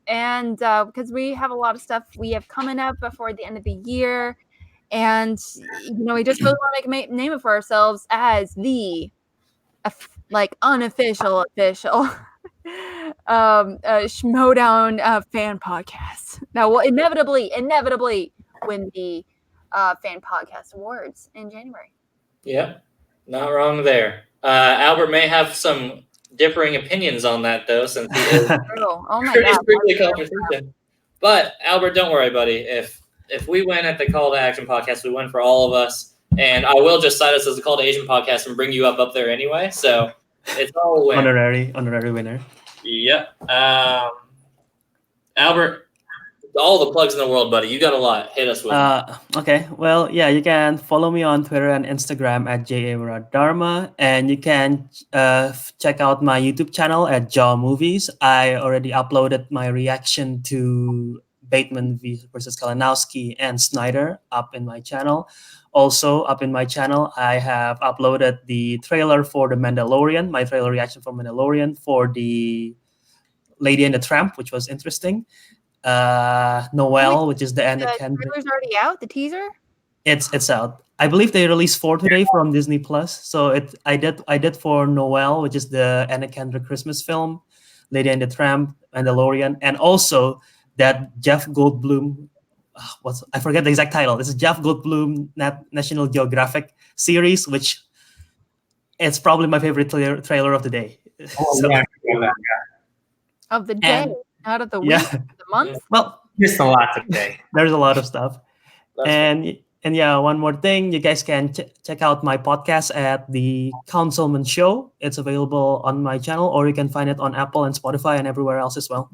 And because we have a lot of stuff we have coming up before the end of the year, and we just really want to make a name for ourselves as the unofficial Schmodown fan podcast. Now we'll inevitably win the fan podcast awards in January. Yep, not wrong there. Albert may have some differing opinions on that, though, since he is Oh my pretty god. strictly competition. But Albert, don't worry, buddy. If we win at the Call to Action podcast, we win for all of us. And I will just cite us as a Call to Asian podcast and bring you up there anyway. So it's all a win. Honorary winner. Yep. Albert, all the plugs in the world, buddy. You got a lot. Hit us with it. Okay. Well, yeah, you can follow me on Twitter and Instagram at JAMuradharma, and you can check out my YouTube channel at Jaw Movies. I already uploaded my reaction to Bateman versus Kalinowski and Snyder up in my channel. Also up in my channel, I have uploaded the trailer for The Mandalorian, my trailer reaction for Mandalorian for the Lady and the Tramp, which was interesting. Noel, which is the Anakin. The trailer's already out. The teaser. It's out. I believe they released 4 today from Disney Plus. So I did for Noel, which is the Anna Kendrick Christmas film, Lady and the Tramp, Mandalorian, and also that Jeff Goldblum. I forget the exact title. This is Jeff Goldblum National Geographic series, which it's probably my favorite trailer of the day. Of the day, not of the week, the month. Well, just a lot today. There's a lot of stuff. And yeah, one more thing, you guys can check out my podcast at the Councilman Show. It's available on my channel, or you can find it on Apple and Spotify and everywhere else as well.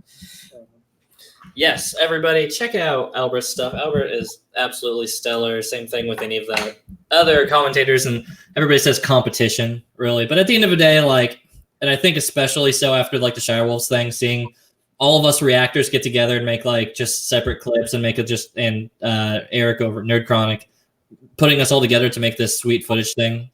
Yes, everybody, check out Albert's stuff. Albert is absolutely stellar. Same thing with any of the other commentators, and everybody says competition, really. But at the end of the day, and I think especially so after the Shirewolves thing, seeing all of us reactors get together and make just separate clips and make it and Eric over at Nerd Chronic putting us all together to make this sweet footage thing.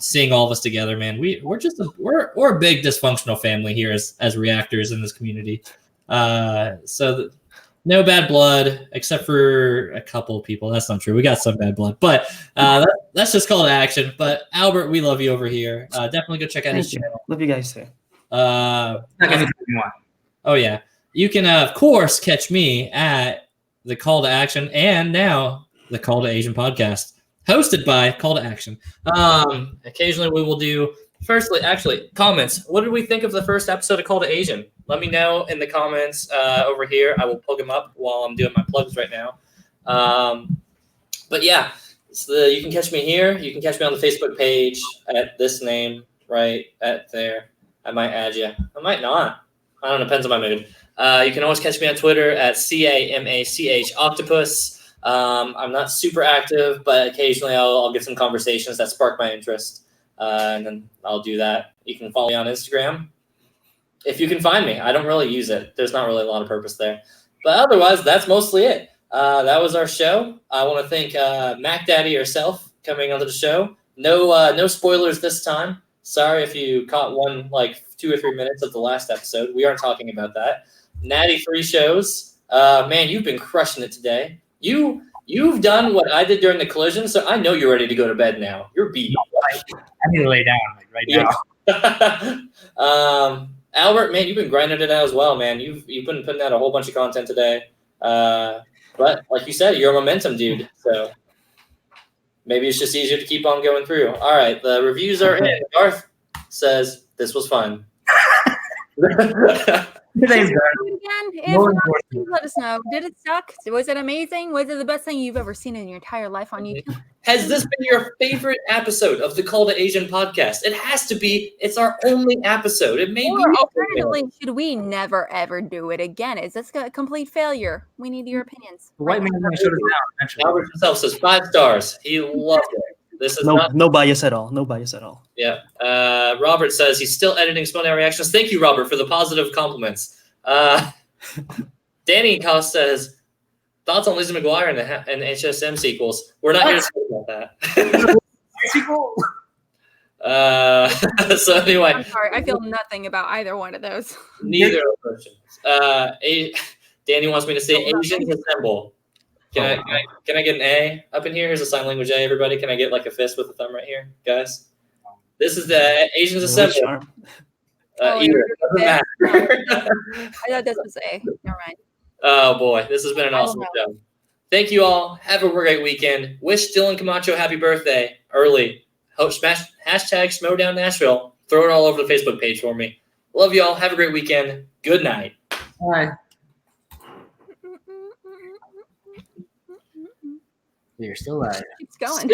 Seeing all of us together, man, we're a big dysfunctional family here as reactors in this community. So no bad blood except for a couple of people. That's not true. We got some bad blood, but that's just called action. But Albert, we love you over here. Definitely go check out his channel. Love you guys too. Oh yeah, you can of course catch me at the Call to Action and now the Call to Asian podcast, hosted by Call to Action. Occasionally we will do. Firstly, actually, comments. What did we think of the first episode of Call to Asian? Let me know in the comments over here. I will plug them up while I'm doing my plugs right now. But yeah, you can catch me here. You can catch me on the Facebook page at this name right at there. I might add you. I might not. I don't know. Depends on my mood. You can always catch me on Twitter at CAMACH Octopus. I'm not super active, but occasionally I'll get some conversations that spark my interest. And then I'll do that. You can follow me on Instagram if you can find me. I don't really use it. There's not really a lot of purpose there. But otherwise, that's mostly it. That was our show. I want to thank Mac Daddy herself coming onto the show. No spoilers this time. Sorry if you caught 2 or 3 minutes of the last episode. We aren't talking about that. Natty 3 shows. Man, you've been crushing it today. You've done what I did during the collision, so I know you're ready to go to bed now. You're beat. I need to lay down right now. Albert, man, you've been grinding it out as well, man. You've been putting out a whole bunch of content today. But like you said, you're a momentum dude, so maybe it's just easier to keep on going through. All right, the reviews are in. Garth says this was fun. Today's again. If not, please let us know. Did it suck? Was it amazing? Was it the best thing you've ever seen in your entire life on YouTube? Has this been your favorite episode of the Call to Asian podcast? It has to be. It's our only episode. It may be. Alternatively, should we never ever do it again? Is this a complete failure? We need your opinions. The white man's gonna shut us down. Albert himself says 5 stars. He loved it. This is no bias at all. No bias at all. Yeah. Robert says he's still editing Spontaneous Reactions. Thank you, Robert, for the positive compliments. Danny Cost says, thoughts on Lizzie McGuire and HSM sequels. We're not here to talk about that. So anyway. I'm sorry. I feel nothing about either one of those. Neither of those. Danny wants me to say Asians Assemble. Can I get an A up in here? Here's a sign language A, everybody. Can I get a fist with a thumb right here, guys? This is the Asians Assemble. Either. Doesn't matter. I thought this was A. Never mind. Oh boy, this has been an I don't awesome show. Thank you all. Have a great weekend. Wish Dylan Camacho happy birthday early. Smash hashtag Smowdown Nashville. Throw it all over the Facebook page for me. Love y'all. Have a great weekend. Good night. Bye. You're still live. Keeps going.